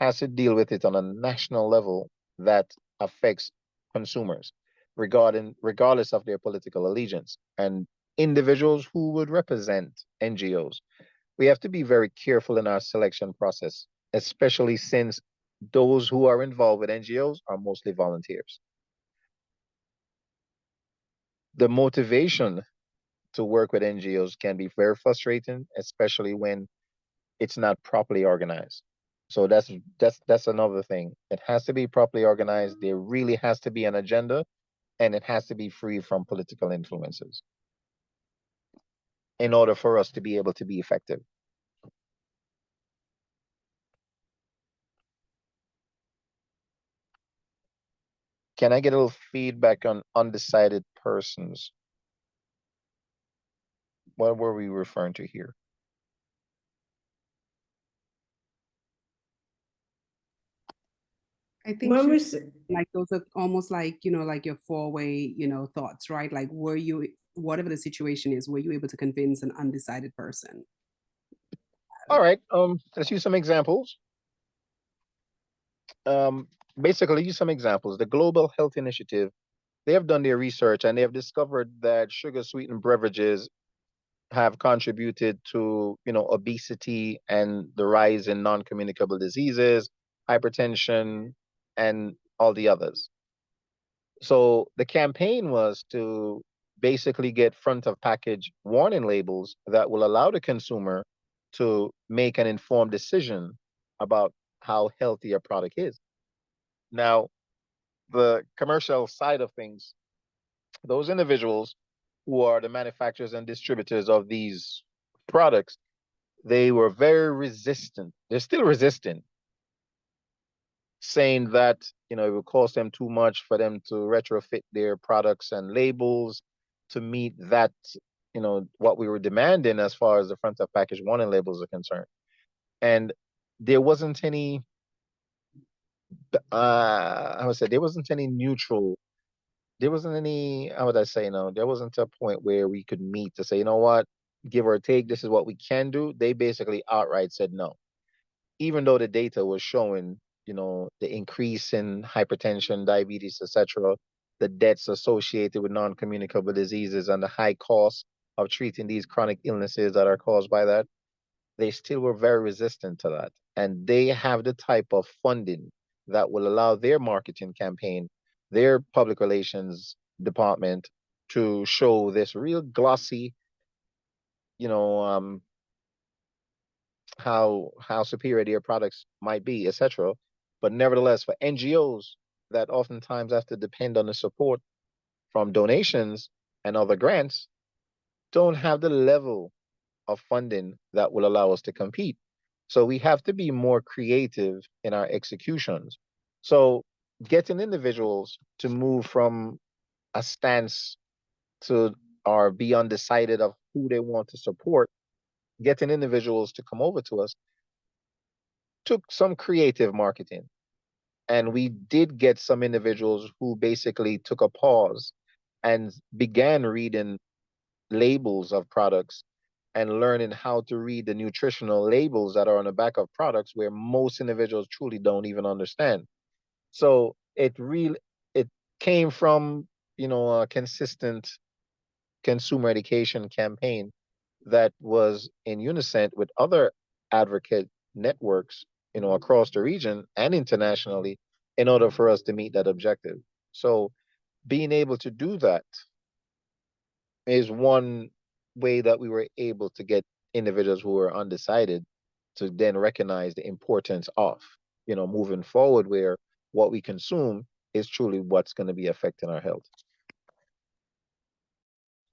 has to deal with it on a national level that affects consumers regardless of their political allegiance. And individuals who would represent NGOs, we have to be very careful in our selection process, especially since those who are involved with NGOs are mostly volunteers. The motivation to work with NGOs can be very frustrating, especially when it's not properly organized. So that's another thing. It has to be properly organized. There really has to be an agenda, and it has to be free from political influences in order for us to be able to be effective. Can I get a little feedback on undecided persons? What were we referring to here? I think When we should, say, like those are almost like, you know, like your four-way, you know, thoughts, right? Like were you, whatever the situation is, were you able to convince an undecided person? All right, let's use some examples. Um, Basically use some examples. The Global Health Initiative, they have done their research and they have discovered that sugar sweetened beverages have contributed to, you know, obesity and the rise in non-communicable diseases, hypertension, and all the others. So the campaign was to basically get front of package warning labels that will allow the consumer to make an informed decision about how healthy a product is. Now, the commercial side of things, those individuals who are the manufacturers and distributors of these products, they were very resistant. They're still resistant, saying that, you know, it would cost them too much for them to retrofit their products and labels to meet that, you know, what we were demanding as far as the front of package warning labels are concerned. And there wasn't any, I would say, there wasn't any neutral. There wasn't any, how would I say, no, there wasn't a point where we could meet to say, you know what, give or take, this is what we can do, they basically outright said no. Even though the data was showing, the increase in hypertension, diabetes, etc., the deaths associated with non-communicable diseases and the high cost of treating these chronic illnesses that are caused by that, they still were very resistant to that. And they have the type of funding that will allow their marketing campaign, their public relations department to show this real glossy, you know, how superior their products might be, etc. But nevertheless, for NGOs that oftentimes have to depend on the support from donations and other grants, don't have the level of funding that will allow us to compete. So we have to be more creative in our executions. So getting individuals to move from a stance to or be undecided of who they want to support, getting individuals to come over to us took some creative marketing. And we did get some individuals who basically took a pause and began reading labels of products and learning how to read the nutritional labels that are on the back of products where most individuals truly don't even understand. So it came from, a consistent consumer education campaign that was in unison with other advocate networks, across the region and internationally in order for us to meet that objective. So being able to do that is one way that we were able to get individuals who were undecided to then recognize the importance of, moving forward where what we consume is truly what's going to be affecting our health.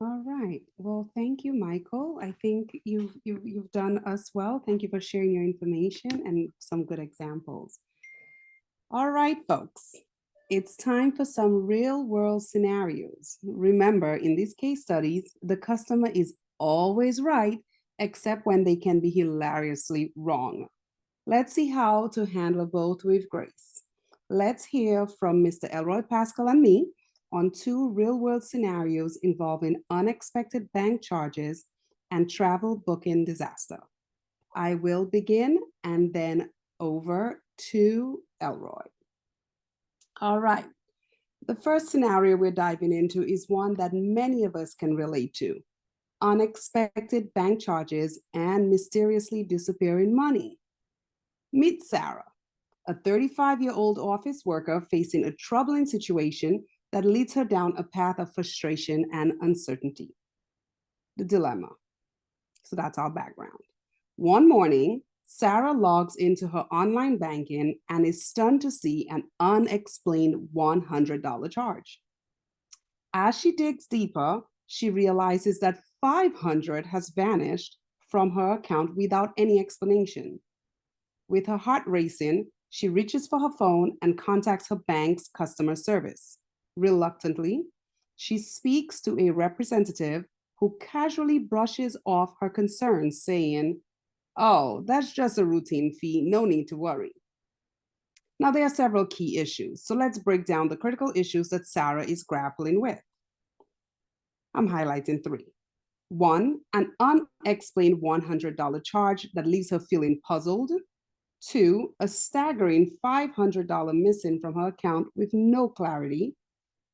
All right. Well, thank you, Michael. I think you've done us well. Thank you for sharing your information and some good examples. All right, folks. It's time for some real world scenarios. Remember, in these case studies, the customer is always right, except when they can be hilariously wrong. Let's see how to handle both with grace. Let's hear from Mr. Elroy Pascal and me on two real-world scenarios involving unexpected bank charges and travel booking disaster. I will begin and then over to Elroy. All right. The first scenario we're diving into is one that many of us can relate to: unexpected bank charges and mysteriously disappearing money. Meet Sarah, a 35-year-old office worker facing a troubling situation that leads her down a path of frustration and uncertainty. The dilemma. So that's our background. One morning, Sarah logs into her online banking and is stunned to see an unexplained $100 charge. As she digs deeper, she realizes that $500 has vanished from her account without any explanation. With her heart racing, she reaches for her phone and contacts her bank's customer service. Reluctantly, she speaks to a representative who casually brushes off her concerns, saying, "Oh, that's just a routine fee, no need to worry." Now, there are several key issues, so let's break down the critical issues that Sarah is grappling with. I'm highlighting three. One, an unexplained $100 charge that leaves her feeling puzzled. Two, a staggering $500 missing from her account with no clarity.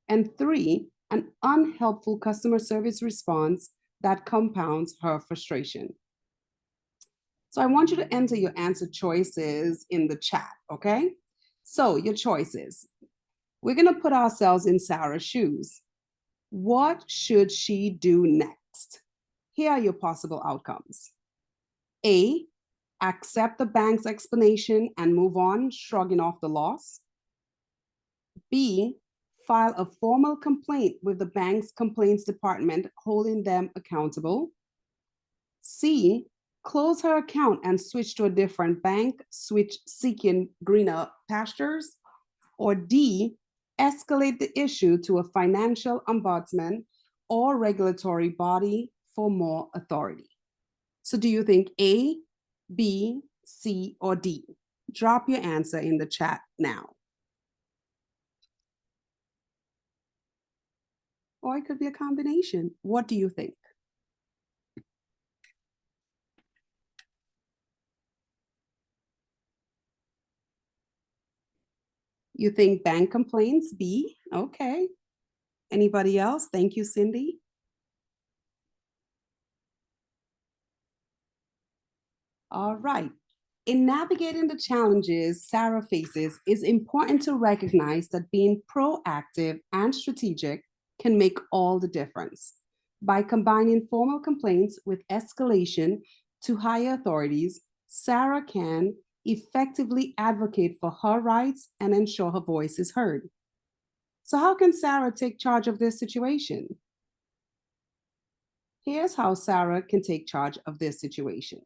And three, an unhelpful customer service response that compounds her frustration. So I want you to enter your answer choices in the chat, okay? So your choices. We're gonna put ourselves in Sarah's shoes. What should she do next? Here are your possible outcomes. A, accept the bank's explanation and move on, shrugging off the loss. B, file a formal complaint with the bank's complaints department, holding them accountable. C, close her account and switch to a different bank, seeking greener pastures. Or D, escalate the issue to a financial ombudsman or regulatory body for more authority. So do you think A, B, C, or D? Drop your answer in the chat now. Or it could be a combination. What do you think? You think bank complaints, B? Okay. Anybody else? Thank you, Cindy. All right. In navigating the challenges Sarah faces, it's important to recognize that being proactive and strategic can make all the difference. By combining formal complaints with escalation to higher authorities, Sarah can effectively advocate for her rights and ensure her voice is heard. So how can Sarah take charge of this situation? Here's how Sarah can take charge of this situation.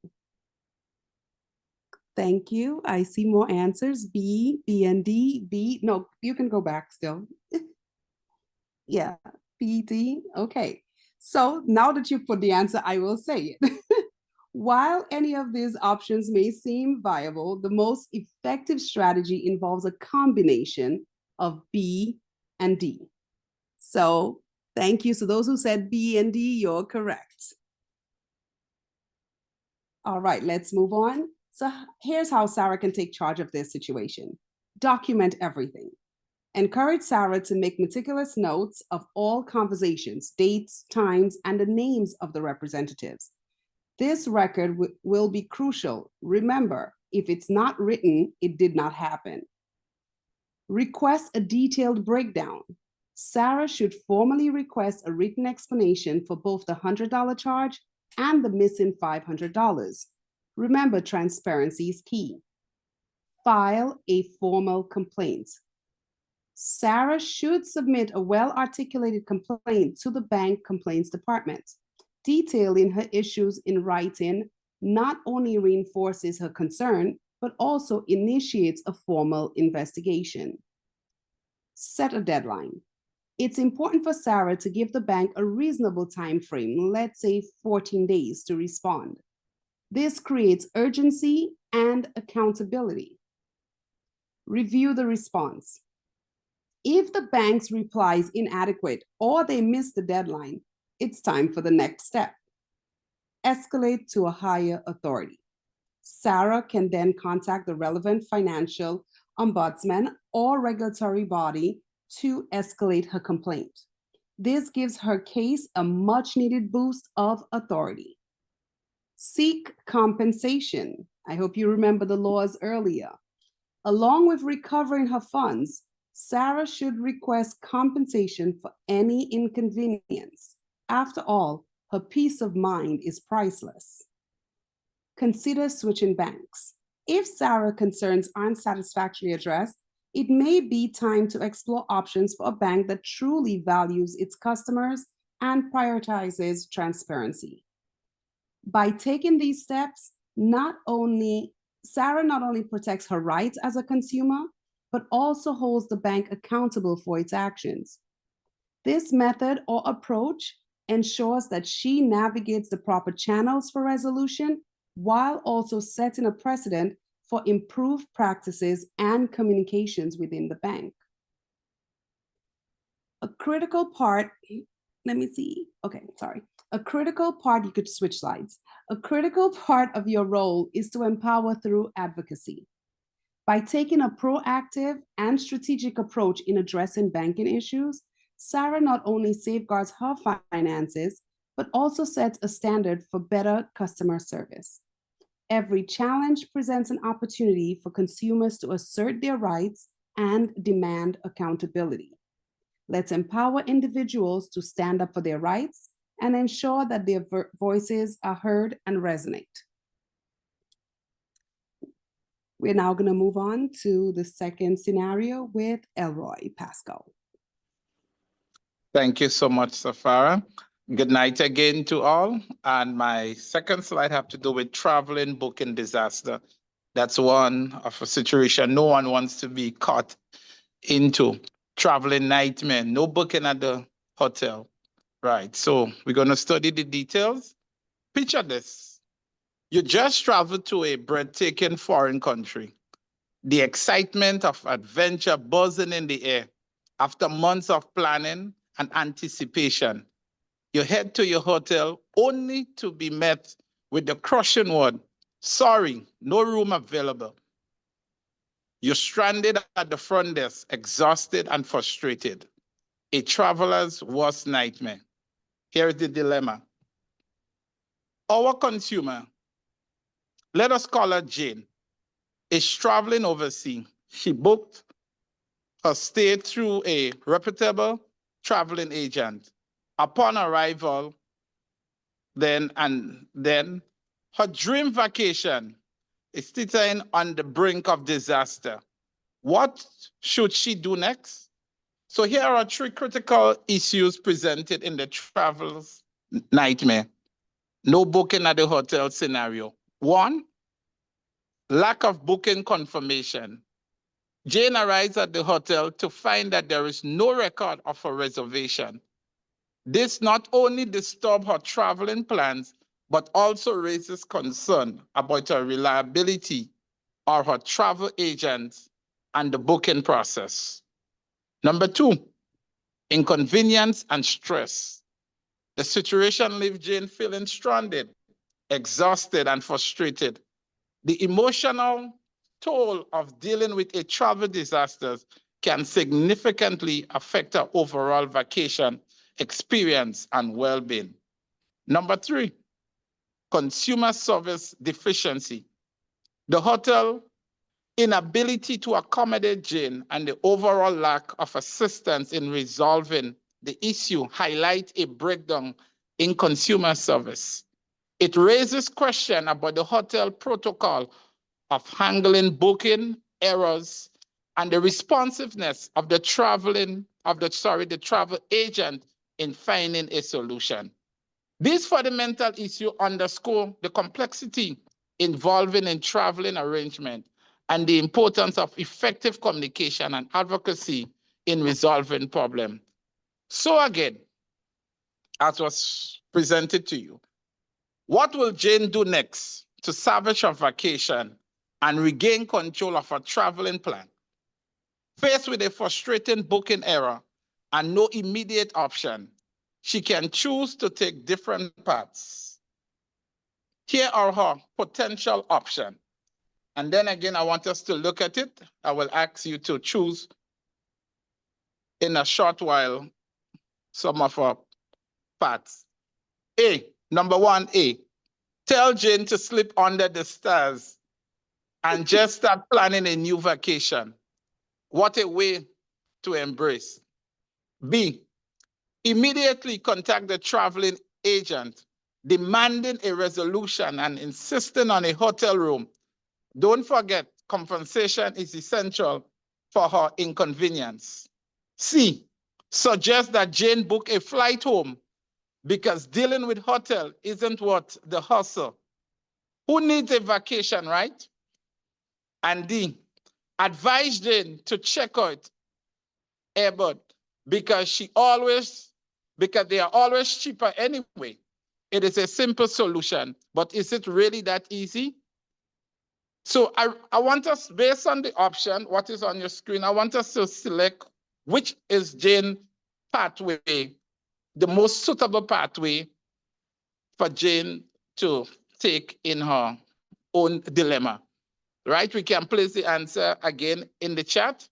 Thank you. I see more answers. B, B and D, B. No, you can go back still. Yeah, B, D. Okay. So now that you put the answer, I will say it. While any of these options may seem viable, the most effective strategy involves a combination of B and D. So thank you. So those who said B and D, you're correct. All right, let's move on. So here's how Sarah can take charge of this situation. Document everything. Encourage Sarah to make meticulous notes of all conversations, dates, times, and the names of the representatives. This record will be crucial. Remember, if it's not written, it did not happen. Request a detailed breakdown. Sarah should formally request a written explanation for both the $100 charge and the missing $500. Remember, transparency is key. File a formal complaint. Sarah should submit a well-articulated complaint to the bank complaints department. Detailing her issues in writing not only reinforces her concern, but also initiates a formal investigation. Set a deadline. It's important for Sarah to give the bank a reasonable time frame, let's say 14 days, to respond. This creates urgency and accountability. Review the response. If the bank's reply is inadequate or they miss the deadline, it's time for the next step. Escalate to a higher authority. Sarah can then contact the relevant financial ombudsman or regulatory body to escalate her complaint. This gives her case a much-needed boost of authority. Seek compensation. I hope you remember the laws earlier. Along with recovering her funds, Sarah should request compensation for any inconvenience. After all, her peace of mind is priceless. Consider switching banks. If Sarah's concerns aren't satisfactorily addressed, it may be time to explore options for a bank that truly values its customers and prioritizes transparency. By taking these steps, Sarah not only protects her rights as a consumer, but also holds the bank accountable for its actions. This method or approach ensures that she navigates the proper channels for resolution while also setting a precedent for improved practices and communications within the bank. A critical part, you could switch slides. A critical part of your role is to empower through advocacy. By taking a proactive and strategic approach in addressing banking issues, Sarah not only safeguards her finances, but also sets a standard for better customer service. Every challenge presents an opportunity for consumers to assert their rights and demand accountability. Let's empower individuals to stand up for their rights and ensure that their voices are heard and resonate. We're now going to move on to the second scenario with Elroy Pascal. Thank you so much, Safara. Good night again to all. And my second slide have to do with traveling booking disaster. That's one of a situation no one wants to be caught into. Traveling nightmare, no booking at the hotel. Right, so we're going to study the details. Picture this. You just traveled to a breathtaking foreign country. The excitement of adventure buzzing in the air. After months of planning and anticipation, you head to your hotel only to be met with the crushing word, sorry, no room available. You're stranded at the front desk, exhausted and frustrated. A traveler's worst nightmare. Here is the dilemma. Our consumer, let us call her Jane, is traveling overseas. She booked her stay through a reputable traveling agent. Upon arrival, then her dream vacation is sitting on the brink of disaster. What should she do next? So here are 3 critical issues presented in the traveler's nightmare. No booking at the hotel scenario. 1, lack of booking confirmation. Jane arrives at the hotel to find that there is no record of a reservation. This not only disturbs her traveling plans, but also raises concern about her reliability of her travel agents and the booking process. Number 2, inconvenience and stress. The situation leaves Jane feeling stranded, exhausted, and frustrated. The emotional toll of dealing with a travel disaster can significantly affect her overall vacation experience and well-being. Number 3, consumer service deficiency. The hotel inability to accommodate Jane and the overall lack of assistance in resolving the issue highlight a breakdown in consumer service. It raises questions about the hotel protocol of handling booking errors and the responsiveness of the travel agent in finding a solution. These fundamental issues underscore the complexity involving in traveling arrangement and the importance of effective communication and advocacy in resolving problems. So again, as was presented to you, what will Jane do next to salvage her vacation and regain control of her traveling plan? Faced with a frustrating booking error and no immediate option, she can choose to take different paths. Here are her potential options. And then again, I want us to look at it. I will ask you to choose in a short while some of our paths. Number 1A, tell Jane to sleep under the stars and just start planning a new vacation. What a way to embrace. B, immediately contact the traveling agent, demanding a resolution and insisting on a hotel room. Don't forget, compensation is essential for her inconvenience. C, suggest that Jane book a flight home because dealing with hotel isn't what the hustle. Who needs a vacation, right? And D, advise Jane to check out Airbud because they are always cheaper anyway. It is a simple solution, but is it really that easy? So I want us, based on the option, what is on your screen, I want us to select which is Jane's pathway, the most suitable pathway for Jane to take in her own dilemma, right? We can place the answer again in the chat.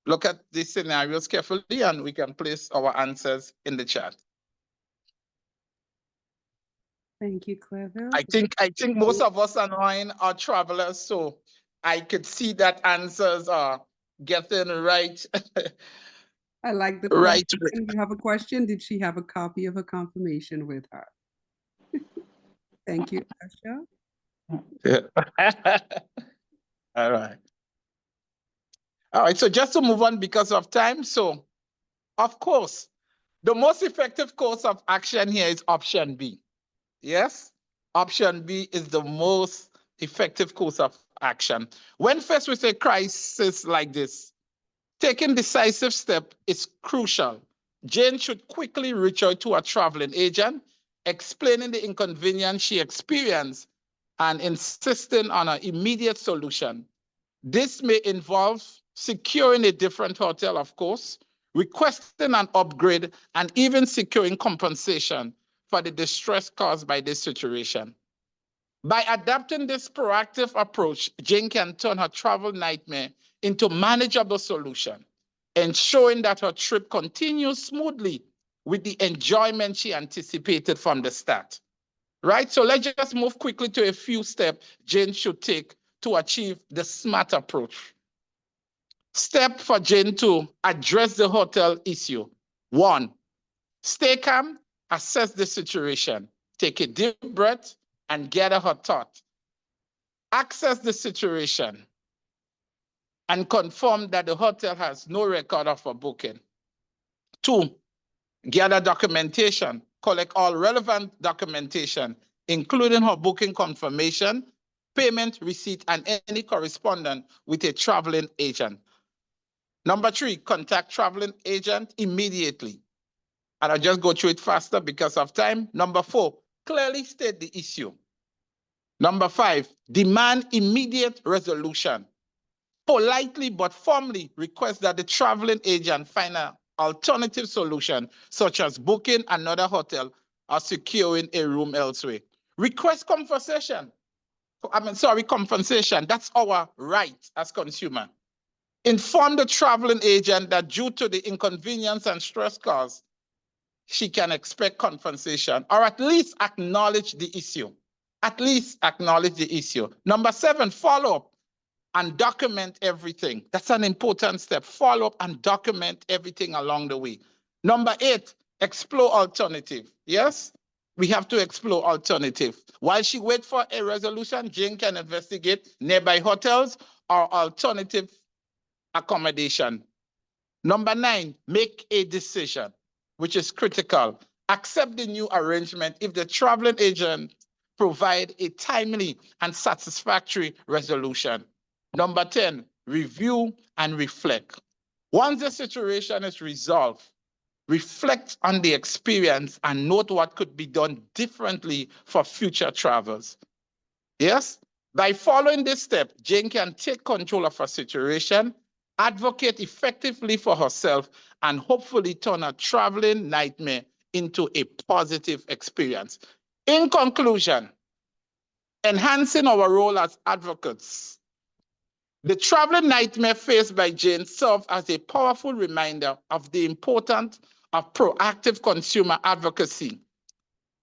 Look at the scenarios carefully and we can place our answers in the chat. Thank you, Cleville. I think most of us online are travelers, so I could see that answers are getting right. I like the Right. question. You have a question? Did she have a copy of a confirmation with her? Thank you, Asha. Yeah. All right. All right, so just to move on because of time. So, of course, the most effective course of action here is option B. Yes, option B is the most effective course of action. When faced with a crisis like this, taking decisive step is crucial. Jane should quickly reach out to a traveling agent, explaining the inconvenience she experienced and insisting on an immediate solution. This may involve securing a different hotel, of course, requesting an upgrade, and even securing compensation for the distress caused by this situation. By adapting this proactive approach, Jane can turn her travel nightmare into manageable solution, ensuring that her trip continues smoothly with the enjoyment she anticipated from the start. Right? So let's just move quickly to a few steps Jane should take to achieve the SMART approach. Step for Jane to address the hotel issue. 1, stay calm, assess the situation, take a deep breath and gather her thought. Assess the situation and confirm that the hotel has no record of a booking. 2, gather documentation, collect all relevant documentation, including her booking confirmation, payment receipt, and any correspondence with a traveling agent. Number 3, contact traveling agent immediately. And I'll just go through it faster because of time. Number 4, clearly state the issue. Number 5, demand immediate resolution. Politely but firmly request that the traveling agent find an alternative solution, such as booking another hotel or securing a room elsewhere. Request compensation. Compensation. That's our right as consumer. Inform the traveling agent that due to the inconvenience and stress caused, she can expect compensation, or at least acknowledge the issue. At least acknowledge the issue. Number 7, follow up and document everything. That's an important step. Follow up and document everything along the way. Number 8, explore alternative. Yes, we have to explore alternative. While she waits for a resolution, Jane can investigate nearby hotels or alternative accommodation. Number 9, make a decision, which is critical. Accept the new arrangement if the traveling agent provide a timely and satisfactory resolution. Number 10, review and reflect. Once the situation is resolved, reflect on the experience and note what could be done differently for future travels. Yes, by following this step, Jane can take control of her situation, advocate effectively for herself, and hopefully turn a traveling nightmare into a positive experience. In conclusion, enhancing our role as advocates, the traveling nightmare faced by Jane serves as a powerful reminder of the importance of proactive consumer advocacy.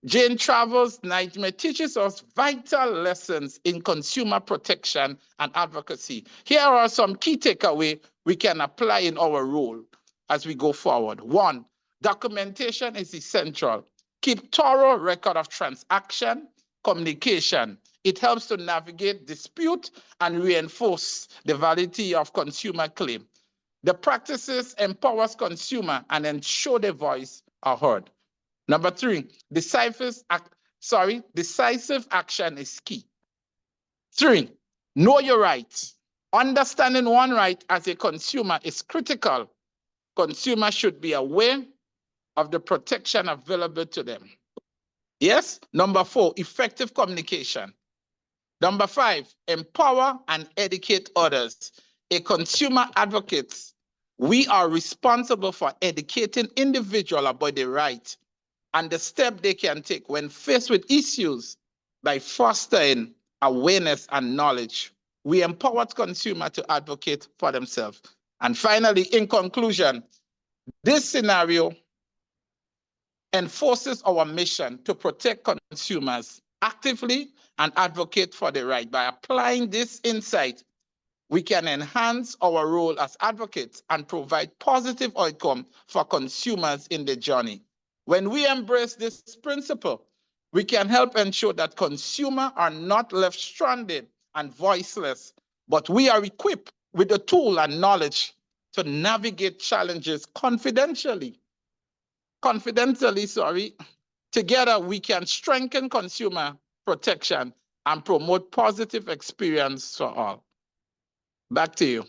Jane Travel's nightmare teaches us vital lessons in consumer protection and advocacy. Here are some key takeaways we can apply in our role as we go forward. 1, documentation is essential. Keep thorough record of transaction, communication. It helps to navigate dispute and reinforce the validity of consumer claim. The practices empowers consumer and ensure their voice are heard. Number 3, decisive action is key. 3, know your rights. Understanding one right as a consumer is critical. Consumers should be aware of the protection available to them. Yes. Number 4, effective communication. Number 5, empower and educate others. A consumer advocate, we are responsible for educating individuals about the right and the step they can take when faced with issues. By fostering awareness and knowledge, we empower consumers to advocate for themselves. And finally, in conclusion, this scenario enforces our mission to protect consumers actively and advocate for the right. By applying this insight, we can enhance our role as advocates and provide positive outcome for consumers in the journey. When we embrace this principle, we can help ensure that consumers are not left stranded and voiceless, but we are equipped with the tool and knowledge to navigate challenges confidentially. Together, we can strengthen consumer protection and promote positive experience for all. Back to you.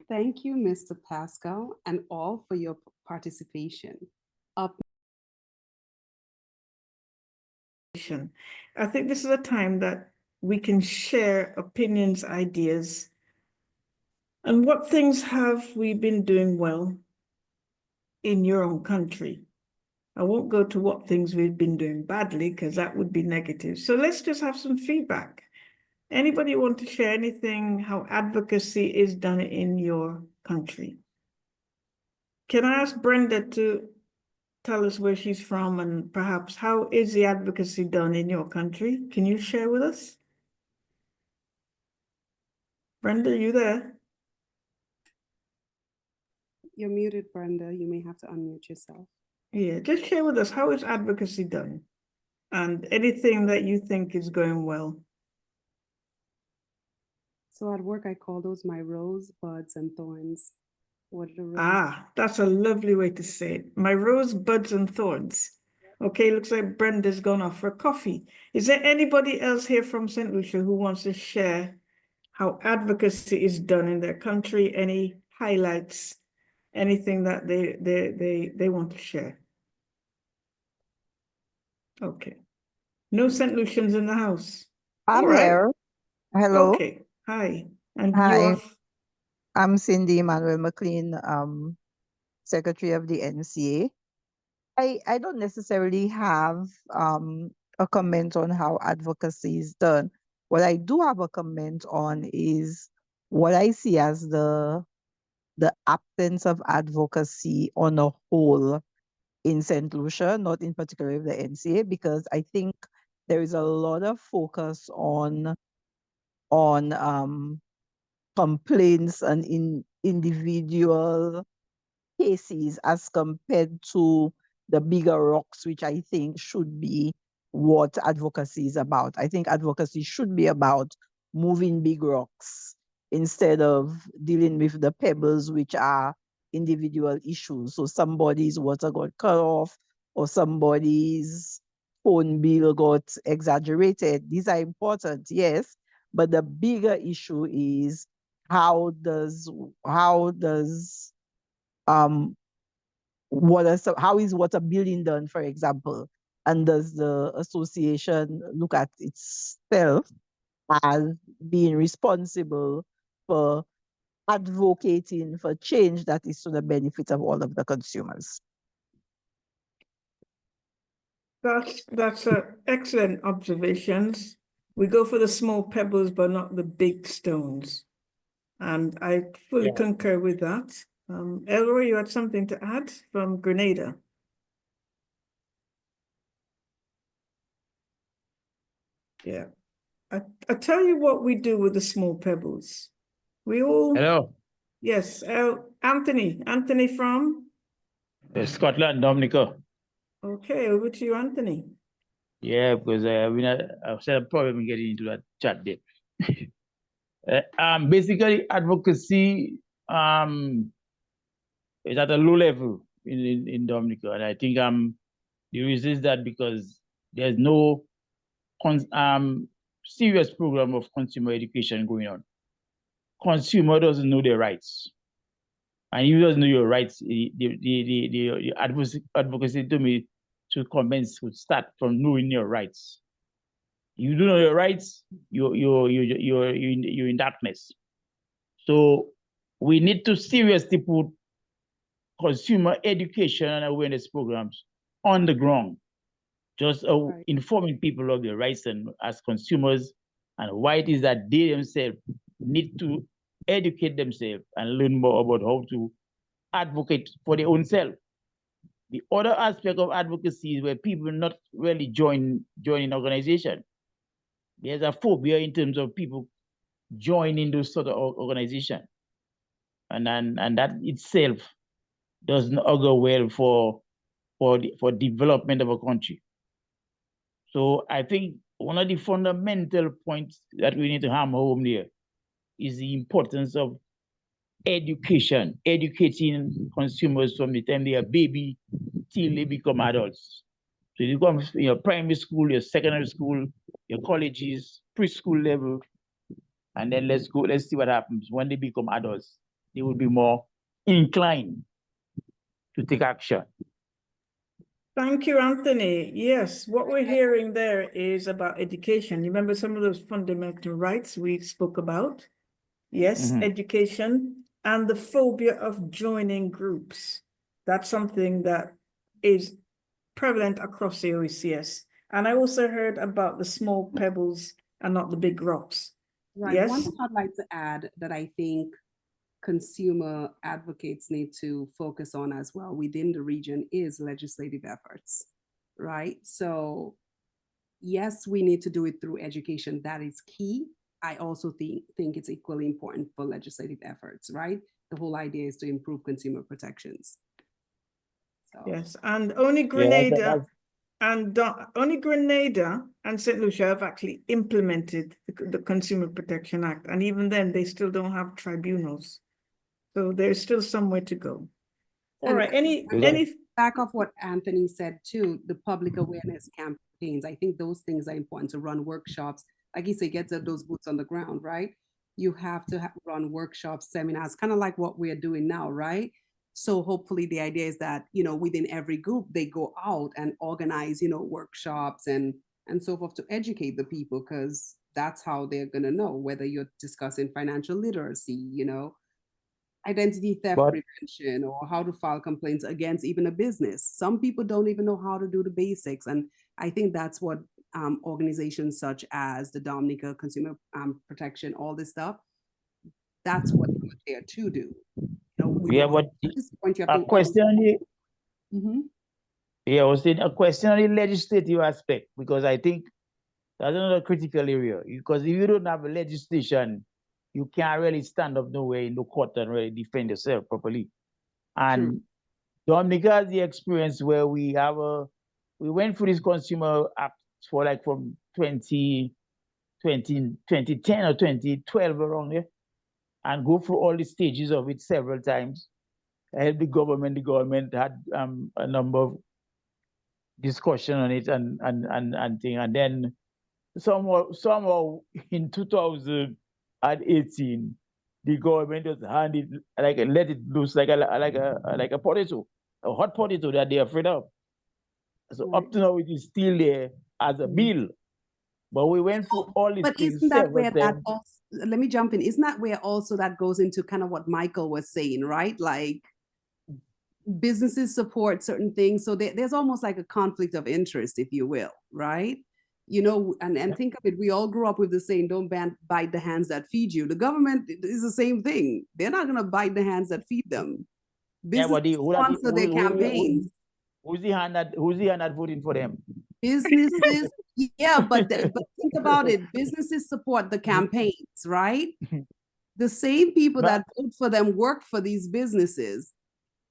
Thank you, Mr. Pascal, and all for your participation. Up I think this is a time that we can share opinions, ideas, and what things have we been doing well in your own country? I won't go to what things we've been doing badly because that would be negative. So let's just have some feedback. Anybody want to share anything, how advocacy is done in your country? Can I ask Brenda to tell us where she's from and perhaps how is the advocacy done in your country? Can you share with us? Brenda, are you there? You're muted, Brenda. You may have to unmute yourself. Yeah, just share with us, how is advocacy done? And anything that you think is going well. So at work, I call those my rose buds and thorns. What are the rose? Ah, that's a lovely way to say it. My rose buds and thorns. Okay, looks like Brenda's gone off for coffee. Is there anybody else here from St. Lucia who wants to share how advocacy is done in their country? Any highlights? Anything that they want to share? Okay. No St. Lucians in the house. I'm All right. here. Hello. Okay. Hi. And you Hi. are I'm Cindy Emmanuel McLean, Secretary of the NCA. I don't necessarily have a comment on how advocacy is done. What I do have a comment on is what I see as the absence of advocacy on a whole in St. Lucia, not in particular the NCA, because I think there is a lot of focus on complaints and in individual cases as compared to the bigger rocks, which I think should be what advocacy is about. I think advocacy should be about moving big rocks instead of dealing with the pebbles, which are individual issues. So somebody's water got cut off or somebody's phone bill got exaggerated. These are important, yes, but the bigger issue is how does how is water billing done, for example, and does the association look at itself as being responsible for advocating for change that is to the benefit of all of the consumers? That's excellent observations. We go for the small pebbles, but not the big stones. And I fully concur with that. Elroy, you had something to add from Grenada? Yeah. I tell you what we do with the small pebbles. We all... Hello. Yes, Anthony from? Scotland, Dominica. Okay, over to you, Anthony. Yeah, because I've had a problem in getting into that chat there. Basically, advocacy is at a low level in Dominica, and I think the reason is that because there's no serious program of consumer education going on. Consumer doesn't know their rights, and if you doesn't know your rights, the advocacy to me to commence would start from knowing your rights. You don't know your rights, you're in darkness. So we need to seriously put consumer education and awareness programs on the ground, just informing people of their rights and as consumers and why it is that they themselves need to educate themselves and learn more about how to advocate for their own self. The other aspect of advocacy is where people not really joining organization. There's a phobia in terms of people joining those sort of organization. And that itself doesn't augur well for development of a country. So I think one of the fundamental points that we need to hammer home there is the importance of education, educating consumers from the time they are baby till they become adults. So you come from your primary school, your secondary school, your colleges, preschool level, and then let's see what happens when they become adults. They will be more inclined to take action. Thank you, Anthony. Yes, what we're hearing there is about education. You remember some of those fundamental rights we spoke about? Yes, education and the phobia of joining groups. That's something that is prevalent across the OECS. And I also heard about the small pebbles and not the big rocks. Right. Yes? One thing I'd like to add that I think consumer advocates need to focus on as well within the region is legislative efforts, right? So yes, we need to do it through education. That is key. I also think it's equally important for legislative efforts, right? The whole idea is to improve consumer protections. So. Yes, and only Grenada and St. Lucia have actually implemented the Consumer Protection Act, and even then they still don't have tribunals. So there's still somewhere to go. All right, any back off what Anthony said too, the public awareness campaigns. I think those things are important to run workshops. Like he said, get those boots on the ground, right? You have to run workshops, seminars, kind of like what we're doing now, right? So hopefully the idea is that, you know, within every group, they go out and organize, you know, workshops and so forth to educate the people, because that's how they're going to know whether you're discussing financial literacy, you know, identity theft prevention, or how to file complaints against even a business. Some people don't even know how to do the basics. And I think that's what organizations such as the Dominica Consumer Protection, all this stuff, that's what they're there to do. You know, yeah, but at this point, you have a to question on the, yeah, I was saying a question on the legislative aspect, because I think that's another critical area. Because if you don't have a legislation, you can't really stand up nowhere in the court and really defend yourself properly. And Dominica has the experience where we went through this Consumer Act for like from 2010 or 2012 around there, and go through all the stages of it several times. I helped the government had a number of discussion on it and thing. And then somehow in 2018, the government just handed, like, let it loose like a potato, a hot potato that they're afraid of. So up to now, it is still there as a bill. But we went through all these things. Isn't that where that also, let me jump in. Isn't that where also that goes into kind of what Michael was saying, right? Like businesses support certain things. So there's almost like a conflict of interest, if you will, right? You know, and think of it, we all grew up with the saying, don't bite the hands that feed you. The government is the same thing. They're not going to bite the hands that feed them. Businesses sponsor their campaigns. Who's the hand that voting for them? Businesses, yeah, but think about it. Businesses support the campaigns, right? The same people that vote for them work for these businesses.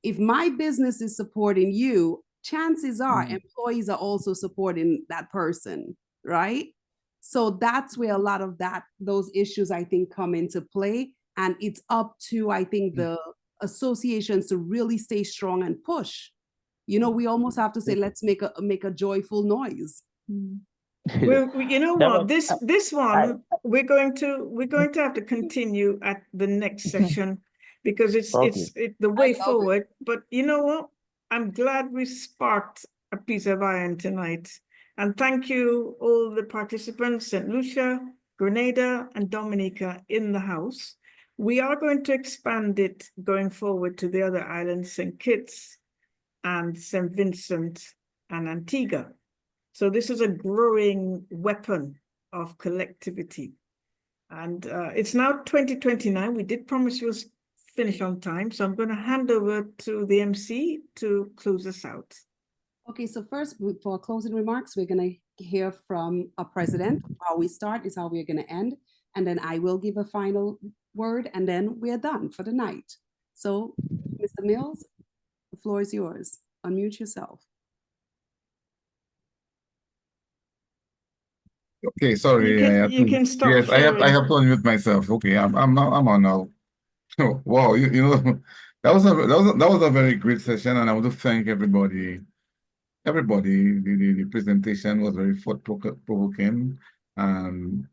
If my business is supporting you, chances are employees are also supporting that person, right? So that's where a lot of those issues, I think, come into play. And it's up to, I think, the associations to really stay strong and push. You know, we almost have to say, let's make a joyful noise. Well, you know what? This one we're going to have to continue at the next session, because it's the way forward. But you know what? I'm glad we sparked a piece of iron tonight. And thank you all the participants, St. Lucia, Grenada, and Dominica in the house. We are going to expand it going forward to the other islands, St. Kitts and St. Vincent and Antigua. So this is a growing weapon of collectivity. And it's now 2029. We did promise you finish on time. So I'm going to hand over to the MC to close us out. Okay, so first, for closing remarks, we're going to hear from a president. How we start is how we're going to end. And then I will give a final word, and then we're done for the night. So, Mr. Mills, the floor is yours. Unmute yourself. Okay, sorry. You can stop. Yes, sharing. I have to unmute myself. Okay, I'm on now. Oh, wow, you know, that was a very great session, and I want to thank everybody. The presentation was very thought-provoking, and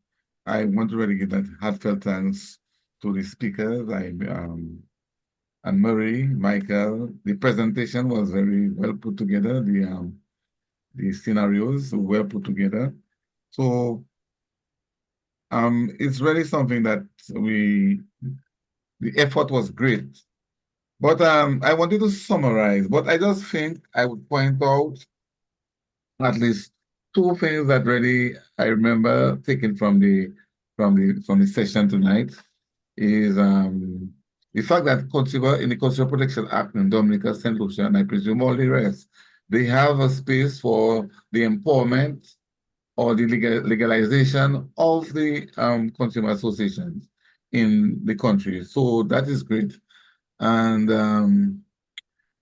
I want to really give that heartfelt thanks to the speakers. And Murray, Michael. The presentation was very well put together. The scenarios were well put together. So it's really something that the effort was great. But I wanted to summarize, but I just think I would point out at least two things that really I remember taking from the session tonight is the fact that in the Consumer Protection Act in Dominica, St. Lucia, and I presume all the rest, they have a space for the empowerment or the legalization of the consumer associations in the country. So that is great. And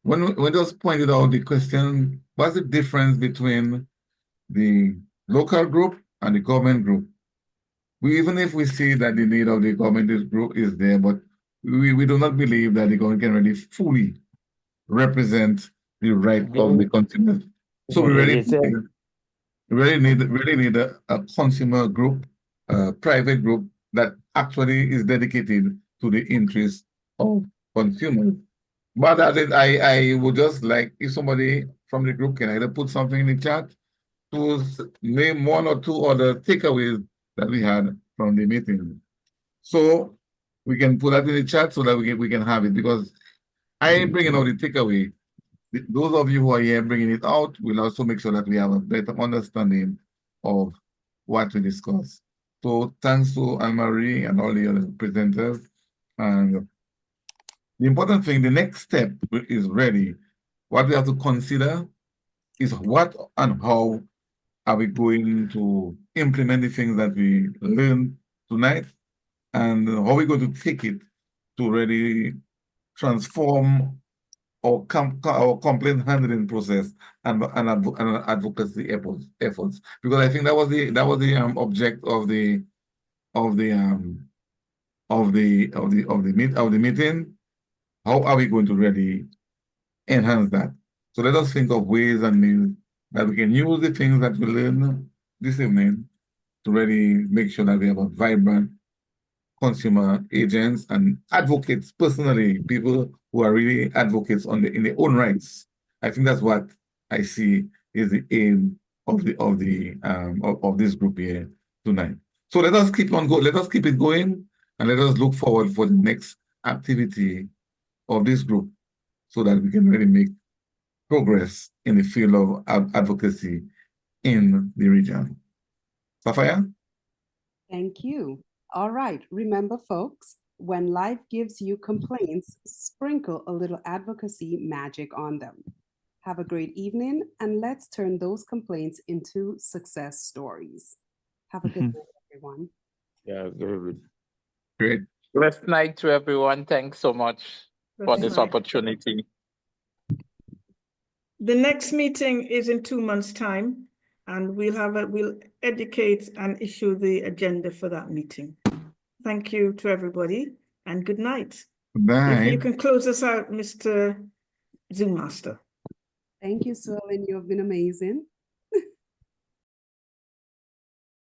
when it was pointed out the question, what's the difference between the local group and the government group? Even if we see that the need of the government group is there, but we do not believe that the government can really fully represent the right of the consumers. So we really need a consumer group, a private group that actually is dedicated to the interests of consumers. But I would just like if somebody from the group can either put something in the chat to name one or two other takeaways that we had from the meeting. So we can put that in the chat so that we can have it, because I ain't bringing out the takeaway. Those of you who are here bringing it out will also make sure that we have a better understanding of what we discuss. So thanks to Anne-Marie and all the other presenters. And the important thing, the next step is ready. What we have to consider is what and how are we going to implement the things that we learned tonight, and how are we going to take it to really transform our complaint handling process and advocacy efforts. Because I think that was the object of the meeting. How are we going to really enhance that? So let us think of ways and means that we can use the things that we learn this evening to really make sure that we have a vibrant consumer agents and advocates, personally, people who are really advocates in their own rights. I think that's what I see is the aim of this group here tonight. So let us keep on let us keep it going, and let us look forward for the next activity of this group so that we can really make progress in the field of advocacy in the region. Safaya? Thank you. All right, remember folks, when life gives you complaints, sprinkle a little advocacy magic on them. Have a great evening, and let's turn those complaints into success stories. Have a good night, everyone. Yeah, very good. Great. Blessed night to everyone. Thanks so much for this opportunity. The next meeting is in 2 months' time, and we'll educate and issue the agenda for that meeting. Thank you to everybody, and good night. Good night. If you can close us out, Mr. Zoom Master. Thank you, Swellen. You have been amazing.